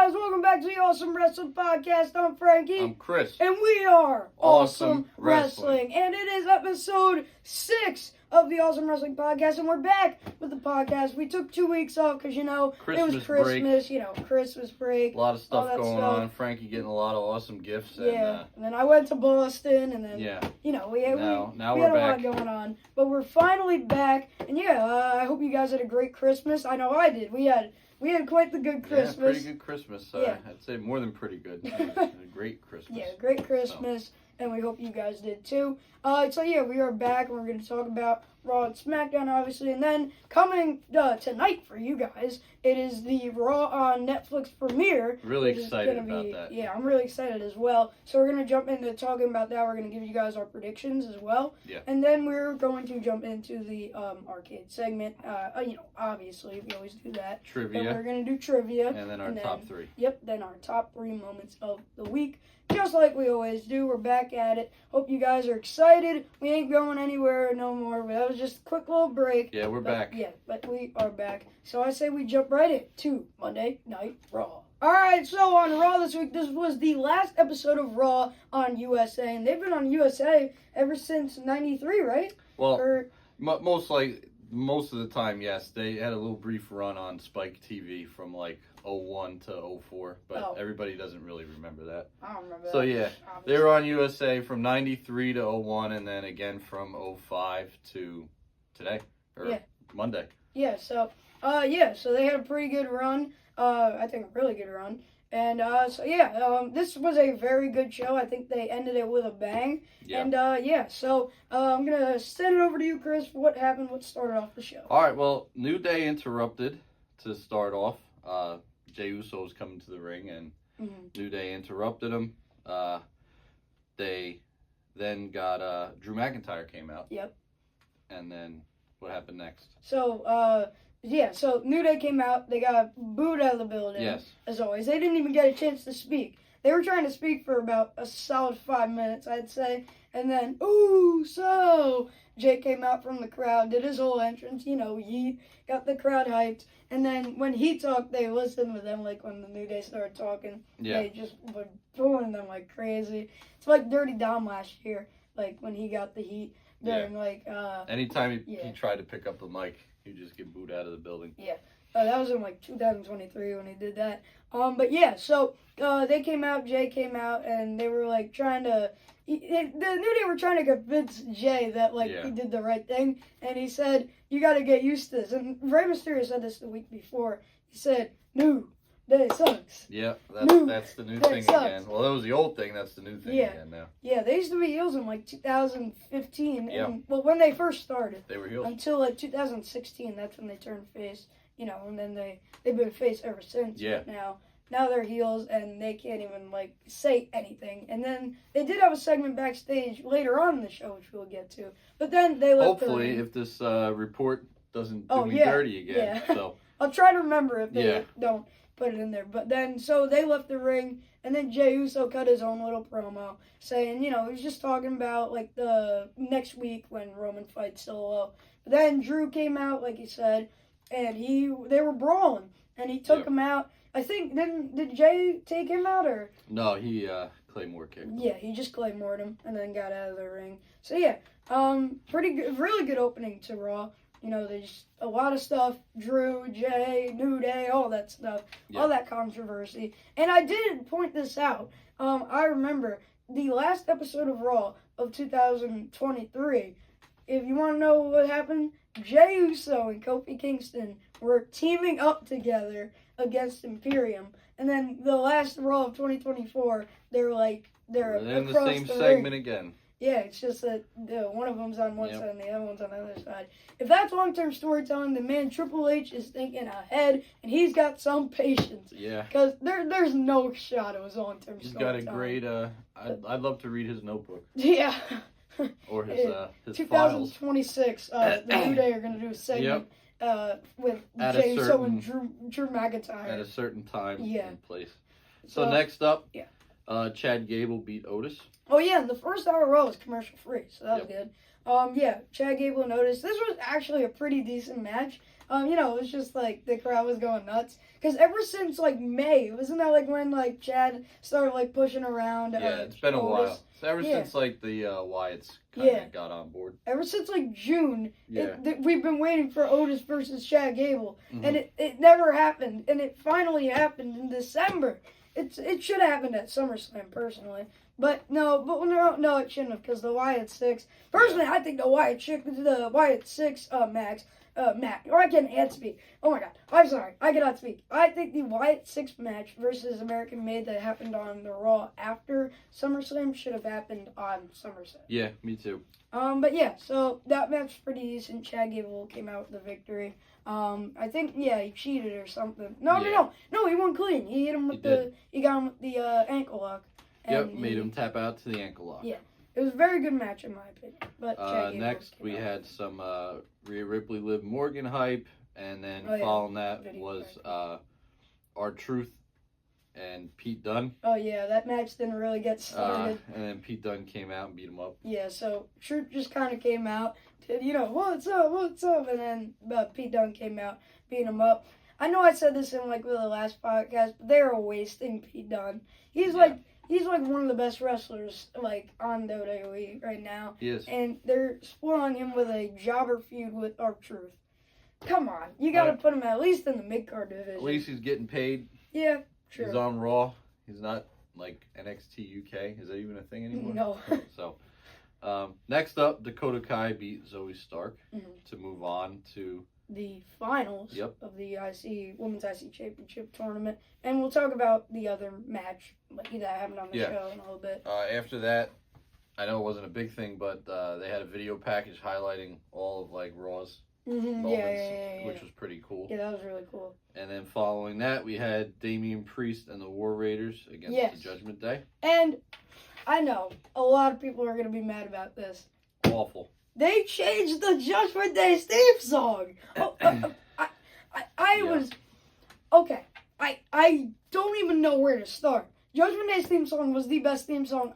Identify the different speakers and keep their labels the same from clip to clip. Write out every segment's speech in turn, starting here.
Speaker 1: guys? Welcome back to the Awesome Wrestling Podcast. I'm Frankie.
Speaker 2: I'm Chris.
Speaker 1: And we are
Speaker 2: Awesome Wrestling.
Speaker 1: And it is episode 6 of the Awesome Wrestling Podcast. And we're back with the podcast. We took 2 weeks off because, it was Christmas, Christmas break.
Speaker 2: A lot of stuff going on. Frankie getting a lot of awesome gifts.
Speaker 1: And then I went to Boston. And then, we
Speaker 2: now
Speaker 1: we had
Speaker 2: we're
Speaker 1: a
Speaker 2: back.
Speaker 1: lot going on. But we're finally back. And I hope you guys had a great Christmas. I know I did. We had quite the good Christmas.
Speaker 2: Yeah, pretty good Christmas. I'd say more than pretty good. A great Christmas.
Speaker 1: Yeah, great Christmas, and we hope you guys did too. We are back, and we're going to talk about Raw and SmackDown, obviously, and then coming tonight for you guys, it is the Raw on Netflix premiere.
Speaker 2: Really excited about that.
Speaker 1: Yeah, I'm really excited as well. So we're going to jump into talking about that. We're going to give you guys our predictions as well.
Speaker 2: Yeah.
Speaker 1: And then we're going to jump into the arcade segment. Obviously, we always do that.
Speaker 2: Trivia.
Speaker 1: Then we're going to do trivia.
Speaker 2: And then our top 3.
Speaker 1: Yep, then our top 3 moments of the week. Just like we always do, we're back at it. Hope you guys are excited. We ain't going anywhere no more. But that was just a quick little break.
Speaker 2: Yeah, we're back.
Speaker 1: Yeah, but we are back. So I say we jump right into Monday Night Raw. Alright, so on Raw this week, this was the last episode of Raw on USA. And they've been on USA ever since 93, right?
Speaker 2: Well, most of the time, yes. They had a little brief run on Spike TV from 01 to 04, but everybody doesn't really remember that.
Speaker 1: I don't remember that.
Speaker 2: So yeah, they were on USA from 93 to 01, and then again from 05 to today, or Monday.
Speaker 1: Yeah, so they had a pretty good run. I think a really good run. And this was a very good show. I think they ended it with a bang.
Speaker 2: Yeah.
Speaker 1: And so I'm gonna send it over to you, Chris, for what happened, what started off the show.
Speaker 2: All right, well, New Day interrupted to start off. Jey Uso was coming to the ring, and New Day interrupted him. They then got Drew McIntyre came out.
Speaker 1: Yep.
Speaker 2: And then what happened next?
Speaker 1: So so New Day came out. They got booed out of the building.
Speaker 2: Yes.
Speaker 1: As always, they didn't even get a chance to speak. They were trying to speak for about a solid 5 minutes, I'd say, and then Jay came out from the crowd, did his whole entrance, he got the crowd hyped, and then when he talked, they listened with him, when the New Day started talking, they just were booing them like crazy. It's like Dirty Dom last year, when he got the heat during,
Speaker 2: anytime he tried to pick up the mic, he'd just get booed out of the building.
Speaker 1: Yeah. That was in 2023 when he did that. So they came out, Jay came out, and they were trying to. The New Day were trying to convince Jay that he did the right thing, and he said, "You got to get used to this." And Rey Mysterio said this the week before. He said, "New Day sucks."
Speaker 2: Yeah, that's the new thing
Speaker 1: sucks.
Speaker 2: again. Well, that was the old thing. That's the new thing again now.
Speaker 1: Yeah, they used to be heels in 2015. And, when they first started,
Speaker 2: they were heels
Speaker 1: until 2016. That's when they turned face. And then they've been face ever since.
Speaker 2: Yeah.
Speaker 1: But now they're heels, and they can't even say anything. And then they did have a segment backstage later on in the show, which we'll get to. But then they left.
Speaker 2: Hopefully, if this report doesn't do me dirty again.
Speaker 1: Yeah.
Speaker 2: So
Speaker 1: I'll try to remember if they don't put it in there. But then, so they left the ring, and then Jey Uso cut his own little promo, saying, he was just talking about the next week when Roman fights Solo. But then Drew came out, like he said. And they were brawling, and he took him out. I think, did Jay take him out, or?
Speaker 2: No, he Claymore kicked him.
Speaker 1: Yeah, he just Claymored him, and then got out of the ring. So pretty good, really good opening to Raw. There's a lot of stuff, Drew, Jay, New Day, all that stuff, all that controversy. And I did point this out. I remember the last episode of Raw of 2023, if you want to know what happened, Jey Uso and Kofi Kingston were teaming up together against Imperium. And then the last Raw of 2024, they're
Speaker 2: in the same
Speaker 1: the
Speaker 2: segment
Speaker 1: ring.
Speaker 2: again.
Speaker 1: Yeah, it's just that one of them's on one side and the other one's on the other side. If that's long-term storytelling, the man Triple H is thinking ahead, and he's got some patience.
Speaker 2: Yeah.
Speaker 1: Because there's no shot it was long-term storytelling.
Speaker 2: He's got a great, I'd love to read his notebook.
Speaker 1: Yeah.
Speaker 2: Or his
Speaker 1: 2026, the New Day are going to do a segment with Jey Uso and Drew McIntyre.
Speaker 2: At a certain time and place.
Speaker 1: So
Speaker 2: next up, Chad Gable beat Otis.
Speaker 1: Oh, yeah, and the first hour Raw was commercial-free, so that was good. Chad Gable and Otis. This was actually a pretty decent match. You know, it was just like the crowd was going nuts. Because ever since like May, wasn't that like when like Chad started like pushing around?
Speaker 2: Yeah, it's been a
Speaker 1: Otis?
Speaker 2: while. So ever
Speaker 1: Yeah.
Speaker 2: since like the Wyatts kind of got on board.
Speaker 1: Ever since like June,
Speaker 2: Yeah.
Speaker 1: we've been waiting for Otis versus Chad Gable,
Speaker 2: Mhm.
Speaker 1: and it never happened, and it finally happened in December. It should have happened at SummerSlam personally, but no, it shouldn't have because the Wyatt Six. Personally, I think the Wyatt Six match. Or I can't speak. Oh my god, I'm sorry, I cannot speak. I think the Wyatt Six match versus American Made that happened on the Raw after SummerSlam should have happened on SummerSlam.
Speaker 2: Yeah, me too.
Speaker 1: But yeah, so that match was pretty decent. Chad Gable came out with the victory. I think he cheated or something. No, he won clean. He hit him with he got him with the ankle lock.
Speaker 2: Yep, made him tap out to the ankle lock.
Speaker 1: Yeah, it was a very good match in my opinion. But Chad Gable
Speaker 2: next we had some Rhea Ripley, Liv Morgan hype, and then following that was R-Truth and Pete Dunne.
Speaker 1: Oh yeah, that match didn't really get started.
Speaker 2: And then Pete Dunne came out and beat him up.
Speaker 1: Yeah, so Truth just kind of came out, did, what's up, and then Pete Dunne came out, beat him up. I know I said this in like the last podcast, but they are wasting Pete Dunne. He's like one of the best wrestlers like on WWE right now.
Speaker 2: He is.
Speaker 1: And they're spoiling him with a jobber feud with R-Truth. Come on, you got to put him at least in the mid-card division.
Speaker 2: At least he's getting paid.
Speaker 1: Yeah, sure.
Speaker 2: He's on Raw. He's not like NXT UK. Is that even a thing anymore?
Speaker 1: No.
Speaker 2: So, next up, Dakota Kai beat Zoe Stark to move on to
Speaker 1: the finals of the Women's IC Championship tournament. And we'll talk about the other match that happened on the show in a little bit.
Speaker 2: After that, I know it wasn't a big thing, but they had a video package highlighting all of like Raw's moments, which was pretty cool.
Speaker 1: Yeah, that was really cool.
Speaker 2: And then following that, we had Damian Priest and the War Raiders against the Judgment Day.
Speaker 1: And I know a lot of people are going to be mad about this.
Speaker 2: Awful.
Speaker 1: They changed the Judgment Day's theme song. I was okay. I don't even know where to start. Judgment Day's theme song was the best theme song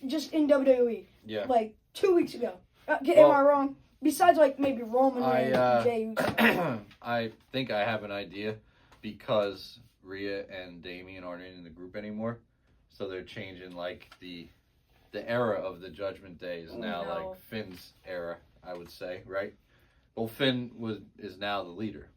Speaker 1: in WWE.
Speaker 2: Yeah.
Speaker 1: Like 2 weeks ago. Am I wrong? Besides, like maybe Roman and Jey Uso.
Speaker 2: I think I have an idea because Rhea and Damian aren't in the group anymore, so they're changing like the era of the Judgment Day is now like Finn's era, I would say, right? Well, Finn is now the leader,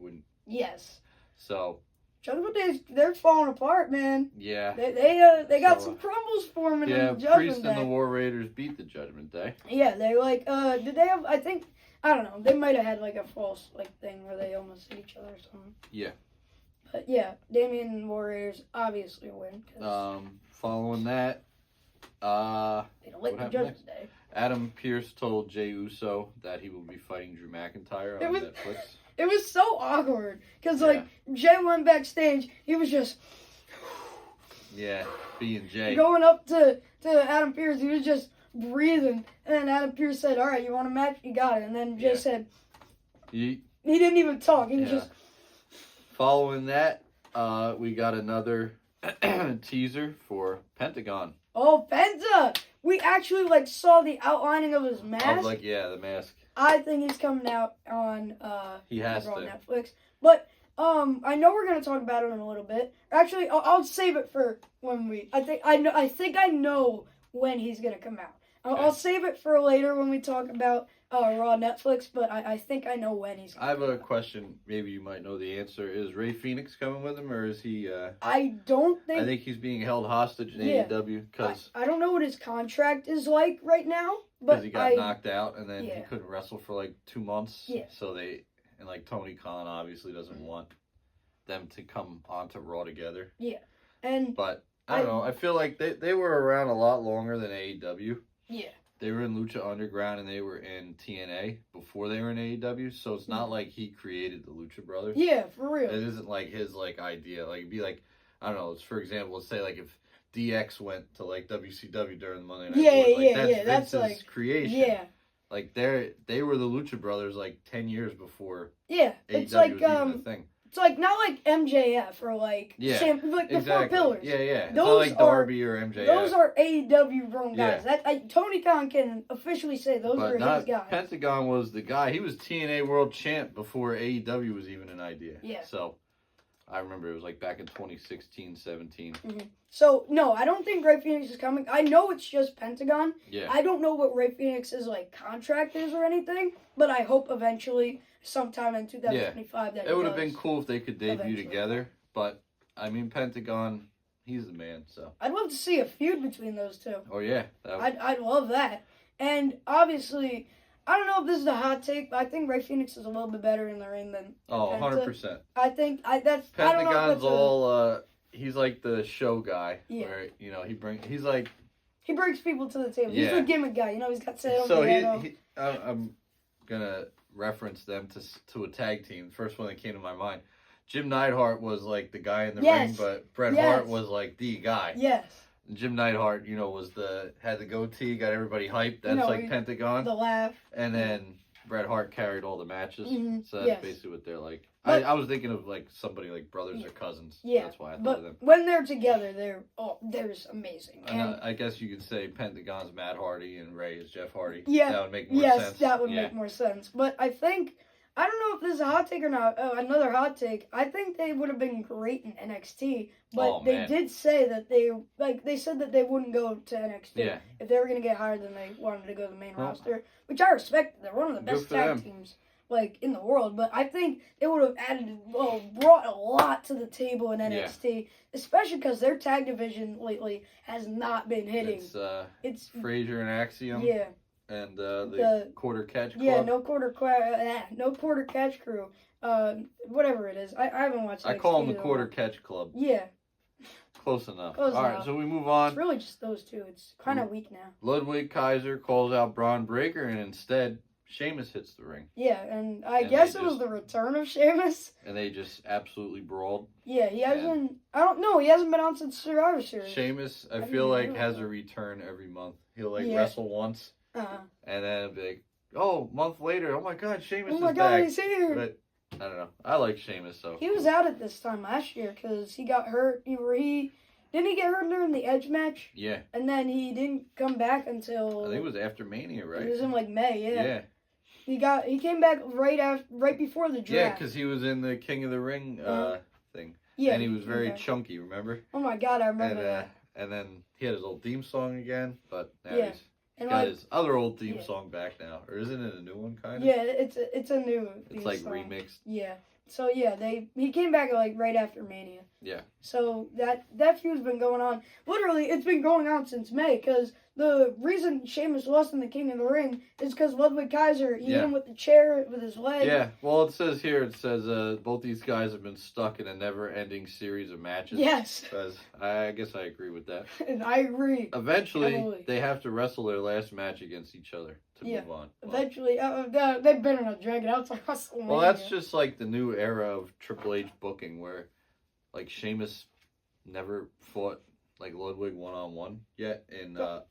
Speaker 1: Yes.
Speaker 2: So
Speaker 1: Judgment Day, they're falling apart, man.
Speaker 2: Yeah.
Speaker 1: They got some crumbles forming in the Judgment
Speaker 2: Priest
Speaker 1: Day.
Speaker 2: and the War Raiders beat the Judgment Day.
Speaker 1: Yeah, they did they have, I don't know, they might have had like a false thing where they almost hit each other or something.
Speaker 2: Yeah.
Speaker 1: But yeah, Damian and War Raiders obviously win.
Speaker 2: Following that,
Speaker 1: they don't like the Judgment Day.
Speaker 2: Adam Pearce told Jey Uso that he will be fighting Drew McIntyre on Netflix.
Speaker 1: It was so awkward because Jey went backstage, he was just
Speaker 2: being Jey
Speaker 1: going up to Adam Pearce. He was just breathing, and then Adam Pearce said, "All right, you want a match? You got it." And then Jey said, he didn't even talk. He was just.
Speaker 2: Following that, we got another teaser for Pentagon.
Speaker 1: Oh, Penta! We actually saw the outlining of his mask.
Speaker 2: I was like, yeah, the mask.
Speaker 1: I think he's coming out on
Speaker 2: he has
Speaker 1: on
Speaker 2: to.
Speaker 1: Netflix. But I know we're gonna talk about it in a little bit. Actually, I'll save it for when we. I think I know when he's gonna come out. I'll save it for later when we talk about Raw Netflix. But I think I know when he's.
Speaker 2: I have a question. Maybe you might know the answer. Is Rey Fenix coming with him, or is he?
Speaker 1: I don't think.
Speaker 2: I think he's being held hostage in AEW because
Speaker 1: I don't know what his contract is like right now. But
Speaker 2: he got knocked out and then he
Speaker 1: Yeah.
Speaker 2: couldn't wrestle for like 2 months.
Speaker 1: Yeah.
Speaker 2: So Tony Khan obviously doesn't want them to come onto Raw together.
Speaker 1: Yeah. And
Speaker 2: but I don't know. I feel like they were around a lot longer than AEW.
Speaker 1: Yeah.
Speaker 2: They were in Lucha Underground and they were in TNA before they were in AEW. So it's not like he created the Lucha Brothers.
Speaker 1: Yeah, for real.
Speaker 2: It isn't like his idea. Like it'd be like, I don't know. For example, let's say if DX went to WCW during the Monday Night Wars. That's Vince's creation.
Speaker 1: Yeah.
Speaker 2: They were the Lucha Brothers 10 years before
Speaker 1: Yeah.
Speaker 2: AEW
Speaker 1: It's
Speaker 2: was even a thing.
Speaker 1: It's like not like MJF or like
Speaker 2: Yeah,
Speaker 1: like the
Speaker 2: exactly.
Speaker 1: Four Pillars.
Speaker 2: Yeah, it's
Speaker 1: Those
Speaker 2: not like
Speaker 1: are-
Speaker 2: Darby or MJF.
Speaker 1: Those are AEW grown guys.
Speaker 2: Yeah.
Speaker 1: Tony Khan can officially say those
Speaker 2: but
Speaker 1: are
Speaker 2: not,
Speaker 1: his guys.
Speaker 2: Pentagon was the guy. He was TNA World Champ before AEW was even an idea.
Speaker 1: Yeah.
Speaker 2: So, I remember it was like back in 2016, 17.
Speaker 1: So, no, I don't think Ray Phoenix is coming. I know it's just Pentagon.
Speaker 2: Yeah.
Speaker 1: I don't know what Ray Phoenix's like contract is or anything, but I hope eventually, sometime in 2025, that
Speaker 2: It would have
Speaker 1: does.
Speaker 2: been cool if they could debut
Speaker 1: Eventually.
Speaker 2: together, but I mean Pentagon, he's the man. So.
Speaker 1: I'd love to see a feud between those two.
Speaker 2: Oh yeah.
Speaker 1: I'd love that. And obviously, I don't know if this is a hot take, but I think Ray Phoenix is a little bit better in the ring than
Speaker 2: Oh,
Speaker 1: Penta.
Speaker 2: 100%.
Speaker 1: I think that's I don't know if
Speaker 2: Pentagon's
Speaker 1: that's
Speaker 2: all. He's like the show guy.
Speaker 1: Yeah.
Speaker 2: Where he's like.
Speaker 1: he brings people to the table. He's
Speaker 2: Yeah.
Speaker 1: the gimmick guy. You know, he's got Sam.
Speaker 2: So
Speaker 1: Piano.
Speaker 2: I'm gonna reference them to a tag team. First one that came to my mind. Jim Neidhart was like the guy in the
Speaker 1: Yes.
Speaker 2: ring, but Bret
Speaker 1: Yes.
Speaker 2: Hart was like the guy.
Speaker 1: Yes,
Speaker 2: And Jim Neidhart, had the goatee, got everybody hyped. That's like Pentagon.
Speaker 1: the laugh.
Speaker 2: And then Bret Hart carried all the matches.
Speaker 1: Mhm.
Speaker 2: So that's
Speaker 1: Yes.
Speaker 2: basically what they're like.
Speaker 1: But-
Speaker 2: I was thinking of like somebody like brothers or cousins.
Speaker 1: Yeah,
Speaker 2: That's why I thought
Speaker 1: but
Speaker 2: of them.
Speaker 1: when they're together, they're amazing.
Speaker 2: And
Speaker 1: And
Speaker 2: I guess you could say Pentagon's Matt Hardy and Ray is Jeff Hardy.
Speaker 1: Yeah.
Speaker 2: That would make more
Speaker 1: yes,
Speaker 2: sense.
Speaker 1: that would
Speaker 2: Yeah.
Speaker 1: make more sense. But I think I don't know if this is a hot take or not. Another hot take. I think they would have been great in NXT, but
Speaker 2: Oh,
Speaker 1: they
Speaker 2: man.
Speaker 1: did say that they said that they wouldn't go to NXT.
Speaker 2: Yeah.
Speaker 1: If they were gonna get hired, then they wanted to go to the main
Speaker 2: Well,
Speaker 1: roster, which I respect. They're one of the
Speaker 2: good
Speaker 1: best
Speaker 2: for
Speaker 1: tag
Speaker 2: them.
Speaker 1: teams in the world. But I think they would have brought a lot to the table in NXT, especially because their tag division lately has not been hitting.
Speaker 2: It's Frazier and Axiom.
Speaker 1: Yeah.
Speaker 2: And the
Speaker 1: The-
Speaker 2: Quarter Catch Club.
Speaker 1: Yeah, no quarter catch crew. Whatever it is, I haven't watched.
Speaker 2: I call
Speaker 1: NXT
Speaker 2: them the
Speaker 1: in a
Speaker 2: Quarter
Speaker 1: while.
Speaker 2: Catch Club.
Speaker 1: Yeah,
Speaker 2: Close enough.
Speaker 1: Close
Speaker 2: All right,
Speaker 1: enough.
Speaker 2: so we move
Speaker 1: it's
Speaker 2: on.
Speaker 1: really just those two. It's kind of weak now.
Speaker 2: Ludwig Kaiser calls out Braun Breaker, and instead Sheamus hits the ring,
Speaker 1: Yeah, and I
Speaker 2: And
Speaker 1: guess
Speaker 2: they
Speaker 1: it was
Speaker 2: just-
Speaker 1: the return of Sheamus.
Speaker 2: and they just absolutely brawled.
Speaker 1: Yeah, he hasn't. I don't know. He hasn't been on since Survivor Series.
Speaker 2: Sheamus, I
Speaker 1: didn't
Speaker 2: feel
Speaker 1: even
Speaker 2: like
Speaker 1: know
Speaker 2: has
Speaker 1: that.
Speaker 2: a return every month. He'll like
Speaker 1: Yeah.
Speaker 2: wrestle once,
Speaker 1: Uh-huh.
Speaker 2: and then it'll be like, oh, a month later, oh my God, Sheamus
Speaker 1: Oh my
Speaker 2: is
Speaker 1: God,
Speaker 2: back.
Speaker 1: he's here.
Speaker 2: But I don't know. I like Sheamus, so
Speaker 1: He was out at this time last year because he got hurt. Didn't he get hurt during the Edge match,
Speaker 2: yeah.
Speaker 1: and then he didn't come back until
Speaker 2: I think it was after Mania, right?
Speaker 1: It was in like May.
Speaker 2: Yeah.
Speaker 1: He came back right before the draft.
Speaker 2: Yeah, because he was in the King of the Ring thing.
Speaker 1: Yeah,
Speaker 2: And he was very
Speaker 1: okay.
Speaker 2: chunky, remember?
Speaker 1: Oh my God, I remember that.
Speaker 2: And then he had his old theme song again, but now
Speaker 1: Yeah.
Speaker 2: he's
Speaker 1: And
Speaker 2: got
Speaker 1: like,
Speaker 2: his other old theme
Speaker 1: Yeah.
Speaker 2: song back now. Or isn't it a new one, kind of?
Speaker 1: yeah, it's a new. theme
Speaker 2: It's like
Speaker 1: song.
Speaker 2: remixed.
Speaker 1: Yeah. So yeah, he came back like right after Mania.
Speaker 2: Yeah.
Speaker 1: So that feud's been going on. Literally, it's been going on since May. Because the reason Sheamus lost in the King of the Ring is because Ludwig Kaiser hit him with the chair with his leg.
Speaker 2: Yeah, well, it says here, both these guys have been stuck in a never-ending series of matches.
Speaker 1: Yes.
Speaker 2: Because I guess I agree with that.
Speaker 1: And I agree.
Speaker 2: Eventually,
Speaker 1: Totally.
Speaker 2: they have to wrestle their last match against each other to
Speaker 1: Yeah.
Speaker 2: move on.
Speaker 1: Eventually, they've been in a drag it out to WrestleMania.
Speaker 2: Well, that's just like the new era of Triple H booking where, like, Sheamus never fought, like, Ludwig one-on-one yet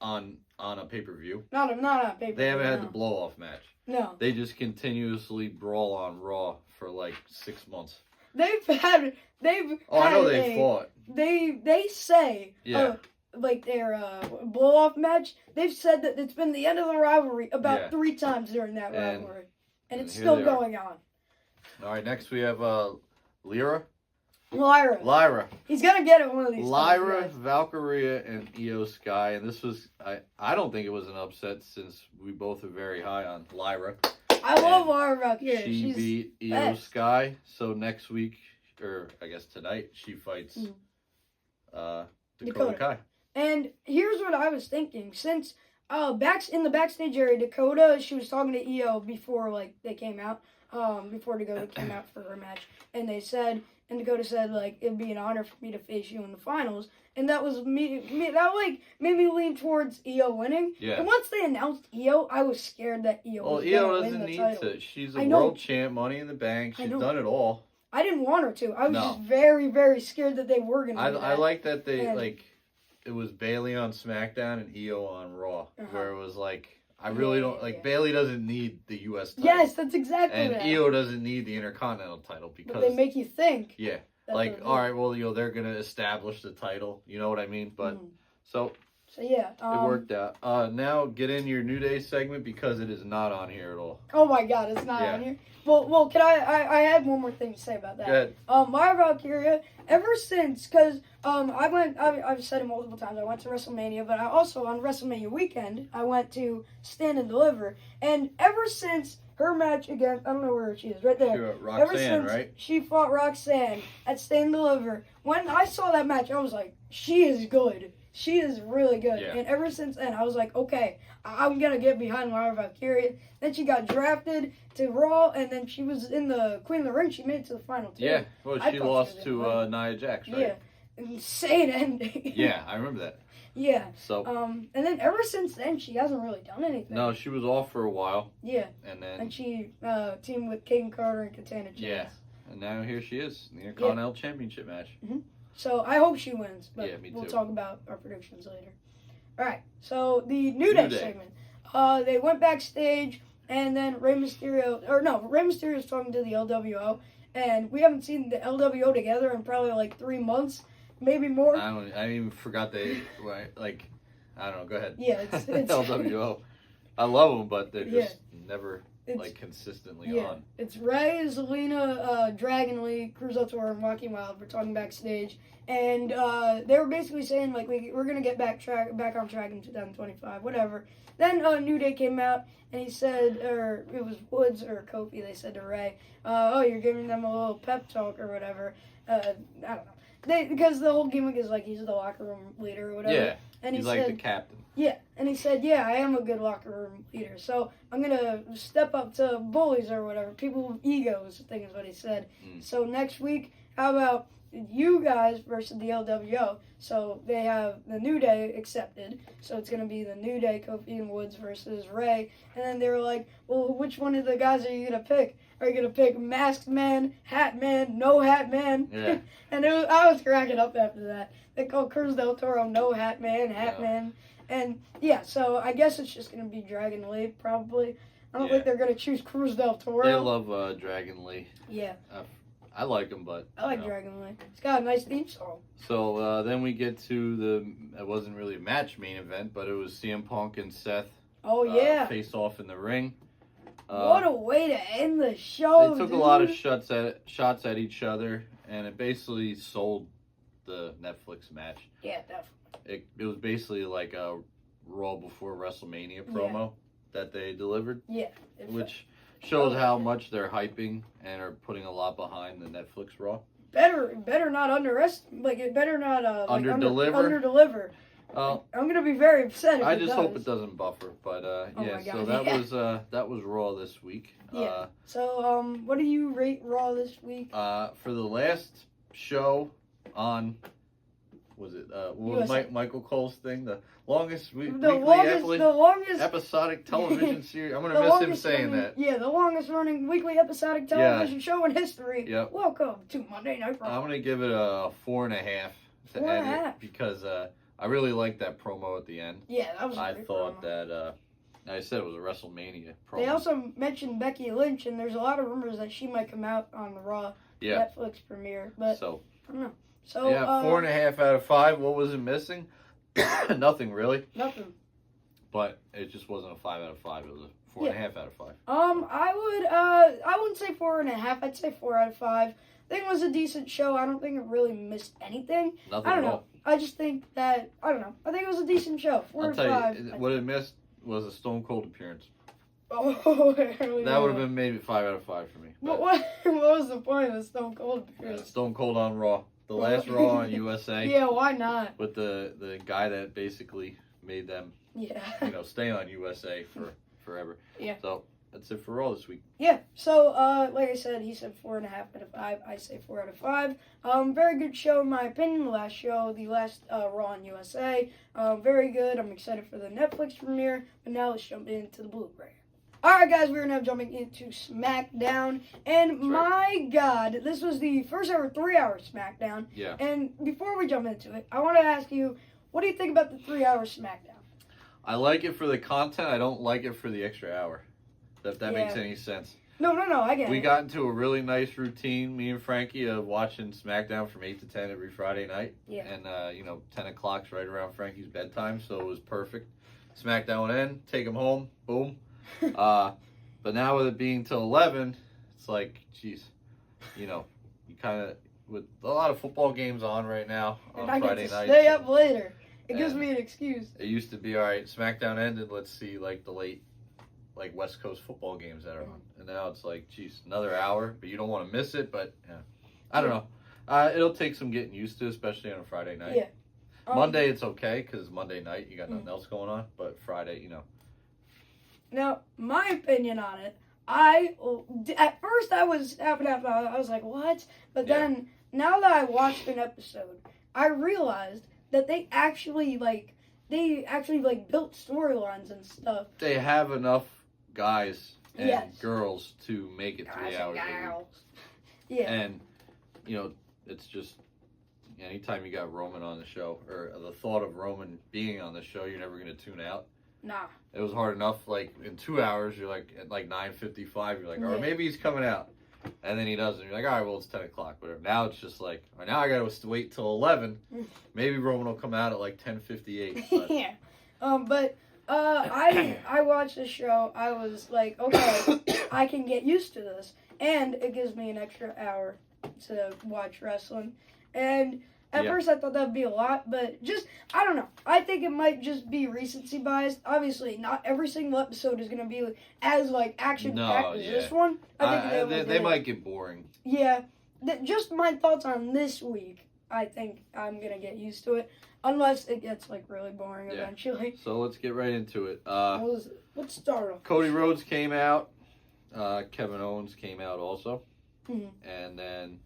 Speaker 2: on a pay-per-view.
Speaker 1: not on paper.
Speaker 2: They haven't had
Speaker 1: no.
Speaker 2: the blow-off match.
Speaker 1: No.
Speaker 2: They just continuously brawl on Raw for, like, 6 months.
Speaker 1: They've
Speaker 2: Oh, I know they fought.
Speaker 1: They say
Speaker 2: Yeah.
Speaker 1: like their blow off match. They've said that it's been the end of the rivalry about
Speaker 2: Yeah.
Speaker 1: 3 times during that
Speaker 2: And-
Speaker 1: rivalry, and it's
Speaker 2: here
Speaker 1: still
Speaker 2: they are.
Speaker 1: going on.
Speaker 2: All right, next we have Lyra.
Speaker 1: Lyra, he's gonna get it one of these.
Speaker 2: Lyra,
Speaker 1: times, guys.
Speaker 2: Valkyria, and Io Sky, and this was I don't think it was an upset since we both are very high on Lyra.
Speaker 1: I love Lyra Valkyria.
Speaker 2: She
Speaker 1: She's
Speaker 2: beat Io
Speaker 1: best.
Speaker 2: Sky, so next week, or I guess tonight, she fights Dakota Kai.
Speaker 1: And here's what I was thinking. Since in the backstage area, Dakota, she was talking to EO before like they came out, before Dakota came out for her match, and Dakota said like it'd be an honor for me to face you in the finals, and that was me that like made me lean towards EO winning.
Speaker 2: Yeah.
Speaker 1: And once they announced EO, I was scared that EO
Speaker 2: Well,
Speaker 1: was
Speaker 2: Io
Speaker 1: gonna win
Speaker 2: doesn't
Speaker 1: the
Speaker 2: need
Speaker 1: title.
Speaker 2: to. She's a
Speaker 1: I know.
Speaker 2: world champ, Money in the Bank.
Speaker 1: I
Speaker 2: She's
Speaker 1: know.
Speaker 2: done it all.
Speaker 1: I didn't want her to. I was
Speaker 2: No.
Speaker 1: just very, very scared that they were gonna. do
Speaker 2: I
Speaker 1: that.
Speaker 2: like that they
Speaker 1: And-
Speaker 2: like it was Bailey on SmackDown and Io on Raw,
Speaker 1: Uh-huh.
Speaker 2: where it was like I really
Speaker 1: Yeah,
Speaker 2: don't like
Speaker 1: yeah.
Speaker 2: Bailey doesn't need the U.S. title.
Speaker 1: Yes, that's exactly
Speaker 2: And
Speaker 1: that.
Speaker 2: Io doesn't need the Intercontinental title
Speaker 1: But
Speaker 2: because
Speaker 1: they make you think.
Speaker 2: yeah,
Speaker 1: that
Speaker 2: like
Speaker 1: they're-
Speaker 2: all right, well they're gonna establish the title. You know what I mean? But so
Speaker 1: So yeah,
Speaker 2: it worked out. Now get in your New Day segment because it is not on here at all.
Speaker 1: Oh my God, it's not
Speaker 2: Yeah.
Speaker 1: on here. Well, can I had one more thing to say about that.
Speaker 2: Go ahead.
Speaker 1: Maya Valkyria, ever since, because I've said it multiple times, I went to WrestleMania, but I also, on WrestleMania weekend, I went to Stand and Deliver. And ever since her match against, I don't know where she is, right there.
Speaker 2: Sure,
Speaker 1: Ever
Speaker 2: Roxanne,
Speaker 1: since
Speaker 2: right?
Speaker 1: she fought Roxanne at Stand and Deliver, when I saw that match, I was like, she is good. She is really good.
Speaker 2: Yeah.
Speaker 1: And ever since then, I was like, okay, I'm going to get behind Maya Valkyria. Then she got drafted to Raw, and then she was in the Queen of the Ring. She made it to the final two.
Speaker 2: Yeah. Well,
Speaker 1: I
Speaker 2: she
Speaker 1: thought she
Speaker 2: lost
Speaker 1: was
Speaker 2: to
Speaker 1: gonna
Speaker 2: Nia Jax, right?
Speaker 1: Yeah. Insane ending.
Speaker 2: Yeah, I remember that.
Speaker 1: Yeah.
Speaker 2: So
Speaker 1: And then ever since then, she hasn't really done anything.
Speaker 2: no, she was off for a while,
Speaker 1: Yeah.
Speaker 2: and then
Speaker 1: And she teamed with King Carter and Katana Chase.
Speaker 2: Yeah. and now here she is, in the Intercontinental Championship match.
Speaker 1: So I hope she wins, but
Speaker 2: Yeah, me
Speaker 1: we'll
Speaker 2: too.
Speaker 1: talk about our predictions later. All right, so the New Day
Speaker 2: Day.
Speaker 1: segment. They went backstage, and then Rey Mysterio is talking to the LWO, and we haven't seen the LWO together in probably like 3 months, maybe more.
Speaker 2: I even forgot they like. I don't know. Go ahead.
Speaker 1: Yeah, it's
Speaker 2: LWO. I love them, but they're
Speaker 1: Yeah.
Speaker 2: just never
Speaker 1: It's,
Speaker 2: like consistently
Speaker 1: yeah.
Speaker 2: on.
Speaker 1: It's Ray, Zelina, Dragon Lee, Cruz Del Toro, and Rocky Wild. We're talking backstage, and they were basically saying like we're gonna get back on track in 2025, whatever. Then New Day came out, and he said, or it was Woods or Kofi. They said to Ray, "Oh, you're giving them a little pep talk or whatever." I don't know. Because the whole gimmick is like he's the locker room leader or whatever.
Speaker 2: Yeah,
Speaker 1: and
Speaker 2: he's
Speaker 1: he
Speaker 2: like
Speaker 1: said,
Speaker 2: the captain.
Speaker 1: yeah, and he said, yeah, I am a good locker room leader, so I'm going to step up to bullies or whatever, people with egos, I think is what he said. So next week, how about you guys versus the LWO? So they have the New Day accepted, so it's going to be the New Day, Kofi and Woods versus Ray, and then they were like, well, which one of the guys are you going to pick? Are you going to pick Masked Man, Hat Man, No Hat Man?
Speaker 2: Yeah.
Speaker 1: And I was cracking up after that. They called Cruz Del Toro No Hat Man, Hat Man. And yeah, so I guess it's just going to be Dragon Lee, probably. I don't think they're going to choose Cruz Del Toro.
Speaker 2: They love Dragon Lee.
Speaker 1: Yeah.
Speaker 2: I like him, but
Speaker 1: I like Dragon Lee. It's got a nice theme song.
Speaker 2: So then we get to it wasn't really a match main event, but it was CM Punk and Seth.
Speaker 1: Oh, yeah.
Speaker 2: Face off in the ring.
Speaker 1: What a way to end the show,
Speaker 2: They took
Speaker 1: dude.
Speaker 2: a lot of shots at each other, and it basically sold the Netflix match.
Speaker 1: Yeah, definitely.
Speaker 2: It was basically like a Raw before WrestleMania promo that they delivered.
Speaker 1: Yeah.
Speaker 2: Which shows how much they're hyping and are putting a lot behind the Netflix Raw.
Speaker 1: Better not underestimate. Like, it better not
Speaker 2: Under-deliver?
Speaker 1: Under-deliver.
Speaker 2: Oh,
Speaker 1: I'm gonna be very upset if
Speaker 2: I
Speaker 1: it
Speaker 2: just
Speaker 1: does.
Speaker 2: hope it doesn't buffer. But
Speaker 1: my
Speaker 2: yeah, so
Speaker 1: God,
Speaker 2: that was Raw this week.
Speaker 1: Yeah. So what do you rate Raw this week?
Speaker 2: For the last show on, was it what was
Speaker 1: USA.
Speaker 2: Michael Cole's thing? The longest
Speaker 1: The
Speaker 2: weekly
Speaker 1: longest
Speaker 2: episodic television series. I'm gonna
Speaker 1: the
Speaker 2: miss him
Speaker 1: longest
Speaker 2: saying
Speaker 1: running,
Speaker 2: that.
Speaker 1: Yeah, the longest running weekly episodic television show in history.
Speaker 2: Yep.
Speaker 1: Welcome to Monday Night Raw.
Speaker 2: I'm gonna give it a 4.5 to
Speaker 1: 4.5.
Speaker 2: end it because I really liked that promo at the end.
Speaker 1: Yeah, that was.
Speaker 2: I thought that I said it was a WrestleMania promo.
Speaker 1: They also mentioned Becky Lynch, and there's a lot of rumors that she might come out on the Raw Netflix premiere. But
Speaker 2: so
Speaker 1: I don't know. So
Speaker 2: yeah, 4.5 out of 5. What was it missing? Nothing really.
Speaker 1: Nothing.
Speaker 2: But it just wasn't a 5 out of 5. It was a 4.5 out of 5.
Speaker 1: I wouldn't say 4.5. I'd say 4 out of 5. I think it was a decent show. I don't think it really missed anything.
Speaker 2: Nothing
Speaker 1: I don't
Speaker 2: at
Speaker 1: know.
Speaker 2: all.
Speaker 1: I just think that I don't know. I think it was a decent show. 4
Speaker 2: I'll
Speaker 1: out
Speaker 2: tell
Speaker 1: of 5.
Speaker 2: you, what it missed was a Stone Cold appearance.
Speaker 1: Oh,
Speaker 2: That would have been maybe 5 out of 5 for me.
Speaker 1: But what was the point of the Stone Cold appearance?
Speaker 2: Stone Cold on Raw. The last Raw on USA.
Speaker 1: Yeah, why not?
Speaker 2: With the guy that basically made them,
Speaker 1: Yeah.
Speaker 2: stay on USA for forever.
Speaker 1: Yeah.
Speaker 2: So that's it for Raw this week.
Speaker 1: Yeah. So, like I said, he said 4.5 out of 5. I say 4 out of 5. Very good show in my opinion. The last show, the last Raw on USA. Very good. I'm excited for the Netflix premiere. But now let's jump into the Blu-ray. Alright guys, we're now jumping into SmackDown, and my God, this was the first ever 3-hour SmackDown,
Speaker 2: Yeah.
Speaker 1: and before we jump into it, I want to ask you, what do you think about the 3-hour SmackDown?
Speaker 2: I like it for the content. I don't like it for the extra hour. If that makes
Speaker 1: Yeah.
Speaker 2: any sense.
Speaker 1: No, I get
Speaker 2: We
Speaker 1: it.
Speaker 2: got into a really nice routine, me and Frankie, of watching SmackDown from 8 to 10 every Friday night.
Speaker 1: Yeah.
Speaker 2: And, 10 o'clock's right around Frankie's bedtime, so it was perfect. SmackDown would end, take him home, boom. But now with it being till 11, it's like, geez, you kind of, with a lot of football games on right now on
Speaker 1: And I get
Speaker 2: Friday
Speaker 1: to
Speaker 2: night.
Speaker 1: stay up later. It gives
Speaker 2: And-
Speaker 1: me an excuse.
Speaker 2: It used to be, all right, SmackDown ended, let's see, like, the late, like, West Coast football games that are on. And now it's like, geez, another hour, but you don't want to miss it, but, yeah. I don't know. It'll take some getting used to, especially on a Friday night.
Speaker 1: Yeah.
Speaker 2: Monday, it's okay, because Monday night, you got nothing else going on, but Friday,
Speaker 1: Now, my opinion on it, at first I was half and half. I was like, what? But
Speaker 2: Yeah.
Speaker 1: then, now that I watched an episode, I realized that they actually built storylines and stuff.
Speaker 2: they have enough guys and
Speaker 1: Yes.
Speaker 2: girls to make it 3
Speaker 1: Guys and
Speaker 2: hours. a week.
Speaker 1: gals. Yeah.
Speaker 2: And, it's just, anytime you got Roman on the show, or the thought of Roman being on the show, you're never going to tune out.
Speaker 1: Nah.
Speaker 2: It was hard enough, like, in 2 hours, you're like, at like 9:55, you're like, all right,
Speaker 1: Yeah.
Speaker 2: maybe he's coming out. And then he doesn't. You're like, all right, well, it's 10 o'clock, whatever. Now it's just like, all right, now I got to wait till 11. Maybe Roman will come out at like 10:58. But
Speaker 1: Yeah. But I watched the show. I was like, okay, I can get used to this, and it gives me an extra hour to watch wrestling. And at
Speaker 2: Yeah.
Speaker 1: first I thought that'd be a lot, but I don't know. I think it might just be recency biased. Obviously, not every single episode is gonna be as action packed as
Speaker 2: yeah.
Speaker 1: this one. I think
Speaker 2: they might get boring.
Speaker 1: Yeah, just my thoughts on this week. I think I'm gonna get used to it, unless it gets really boring
Speaker 2: Yeah.
Speaker 1: eventually.
Speaker 2: So let's get right into it.
Speaker 1: Let's start off.
Speaker 2: Cody Rhodes came out. Kevin Owens came out also.
Speaker 1: Mhm.
Speaker 2: And then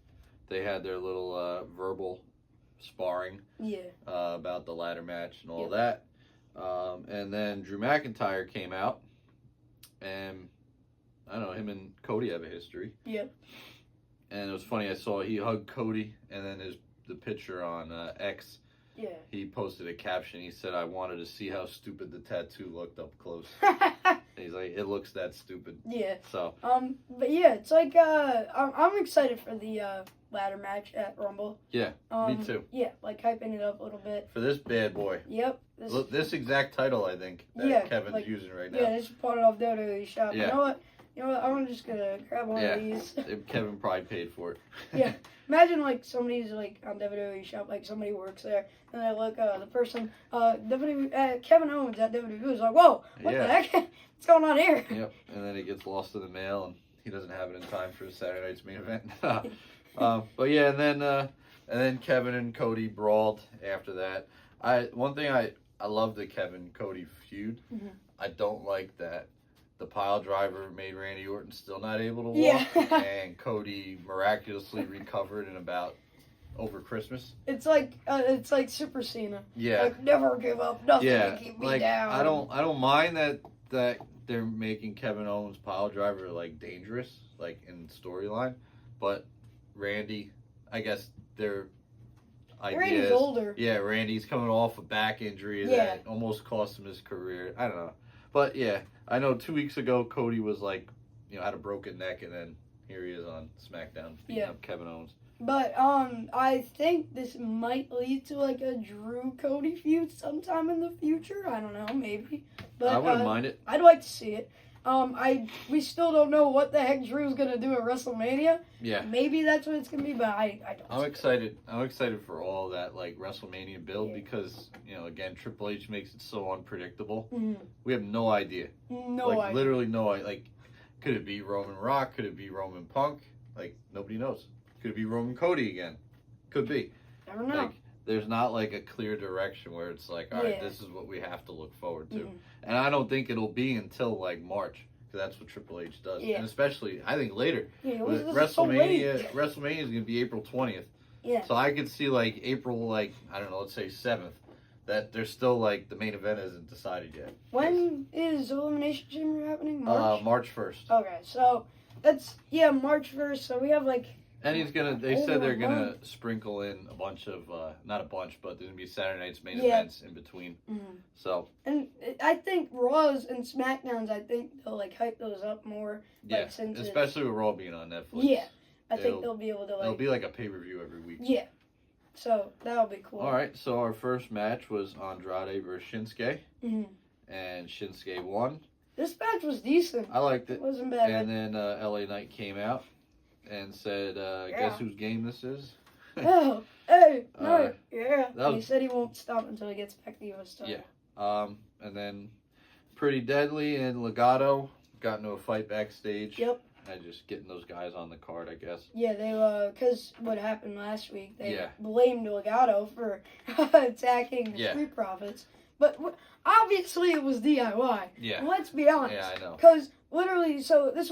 Speaker 2: they had their little verbal sparring
Speaker 1: Yeah.
Speaker 2: about the ladder match and all
Speaker 1: Yep.
Speaker 2: that. And then Drew McIntyre came out. And, I don't know, him and Cody have a history.
Speaker 1: Yep.
Speaker 2: And it was funny, I saw he hugged Cody, and then the picture on X,
Speaker 1: Yeah.
Speaker 2: he posted a caption. He said, I wanted to see how stupid the tattoo looked up close. And he's like, it looks that stupid.
Speaker 1: Yeah.
Speaker 2: So,
Speaker 1: But yeah, it's I'm excited for the ladder match at Rumble.
Speaker 2: yeah, me too.
Speaker 1: Yeah, hyping it up a little bit.
Speaker 2: For this bad boy.
Speaker 1: Yep.
Speaker 2: Look, this exact title, I think, that
Speaker 1: Yeah,
Speaker 2: Kevin's using right now.
Speaker 1: Yeah, they just bought it off WWE shop.
Speaker 2: Yeah.
Speaker 1: You know what? I'm just gonna grab one
Speaker 2: Yeah.
Speaker 1: of these.
Speaker 2: Kevin probably paid for it.
Speaker 1: Yeah. Imagine somebody's on WWE shop, somebody works there, and they look the person Kevin Owens at WWE is like, whoa, what
Speaker 2: Yeah.
Speaker 1: the heck? What's going on here?
Speaker 2: Yep, and then it gets lost in the mail, and he doesn't have it in time for Saturday night's main event. But yeah, and then Kevin and Cody brawled after that. One thing I love the Kevin Cody feud.
Speaker 1: Mhm.
Speaker 2: I don't like that the pile driver made Randy Orton still not able to walk,
Speaker 1: Yeah.
Speaker 2: and Cody miraculously recovered in about over Christmas.
Speaker 1: It's like Super Cena.
Speaker 2: Yeah.
Speaker 1: Never give up, nothing
Speaker 2: Yeah,
Speaker 1: to keep me down.
Speaker 2: I don't mind that they're making Kevin Owens pile driver dangerous in storyline, but Randy, I guess their idea
Speaker 1: Randy's
Speaker 2: is,
Speaker 1: older.
Speaker 2: yeah, Randy's coming off a back injury
Speaker 1: Yeah.
Speaker 2: that almost cost him his career. I don't know, but yeah, I know 2 weeks ago Cody was had a broken neck, and then here he is on SmackDown beating
Speaker 1: Yeah.
Speaker 2: up Kevin Owens.
Speaker 1: But I think this might lead to a Drew Cody feud sometime in the future. I don't know, maybe. But
Speaker 2: I wouldn't mind it.
Speaker 1: I'd like to see it. We still don't know what the heck Drew's gonna do at WrestleMania.
Speaker 2: Yeah.
Speaker 1: Maybe that's what it's gonna be, but I don't.
Speaker 2: I'm excited. I'm excited for all that WrestleMania build
Speaker 1: Yeah.
Speaker 2: because again Triple H makes it so unpredictable.
Speaker 1: Mhm.
Speaker 2: We have no idea.
Speaker 1: No idea.
Speaker 2: Literally no idea. Could it be Roman Rock? Could it be Roman Punk? Nobody knows. Could it be Roman Cody again? Could be.
Speaker 1: Never know.
Speaker 2: There's not a clear direction where it's all right,
Speaker 1: Yeah.
Speaker 2: this is what we have to look forward to.
Speaker 1: Mhm.
Speaker 2: And I don't think it'll be until March, because that's what Triple H does.
Speaker 1: Yeah.
Speaker 2: And especially I think later.
Speaker 1: Yeah,
Speaker 2: With
Speaker 1: this is so late.
Speaker 2: WrestleMania is going to be April 20th.
Speaker 1: Yeah.
Speaker 2: So I could see April, I don't know, let's say 7th, that there's still the main event isn't decided yet.
Speaker 1: When is Elimination Chamber happening? March.
Speaker 2: March 1st.
Speaker 1: Okay, so that's March 1st. So we have
Speaker 2: And he's gonna. They
Speaker 1: Over
Speaker 2: said they're
Speaker 1: a
Speaker 2: gonna
Speaker 1: month.
Speaker 2: sprinkle in a bunch of, not a bunch, but there's gonna be Saturday night's main
Speaker 1: Yeah.
Speaker 2: events in between.
Speaker 1: Mhm.
Speaker 2: So
Speaker 1: And I think Raws and SmackDowns, I think they'll like hype those up more.
Speaker 2: yeah,
Speaker 1: Like, since it's-
Speaker 2: especially with Raw being on Netflix.
Speaker 1: Yeah, I
Speaker 2: It'll-
Speaker 1: think they'll be able to
Speaker 2: It'll
Speaker 1: like.
Speaker 2: be like a pay-per-view every week.
Speaker 1: Yeah, so that'll be cool.
Speaker 2: All right, so our first match was Andrade versus Shinsuke,
Speaker 1: hmm
Speaker 2: and Shinsuke won.
Speaker 1: This match was decent.
Speaker 2: I liked
Speaker 1: It
Speaker 2: it.
Speaker 1: wasn't bad.
Speaker 2: And then LA Knight came out and said,
Speaker 1: Yeah.
Speaker 2: "Guess whose game this is?"
Speaker 1: Oh, hey, no,
Speaker 2: Alright.
Speaker 1: yeah.
Speaker 2: That was-
Speaker 1: He said he won't stop until he gets back to the US title.
Speaker 2: Yeah. And then Pretty Deadly and Legato got into a fight backstage.
Speaker 1: Yep.
Speaker 2: And just getting those guys on the card, I guess.
Speaker 1: Yeah, they because what happened last week, they
Speaker 2: Yeah.
Speaker 1: blamed Legato for attacking the
Speaker 2: Yeah.
Speaker 1: Street Profits, but obviously it was DIY.
Speaker 2: Yeah.
Speaker 1: Let's be honest.
Speaker 2: Yeah, I know.
Speaker 1: Because literally, so it was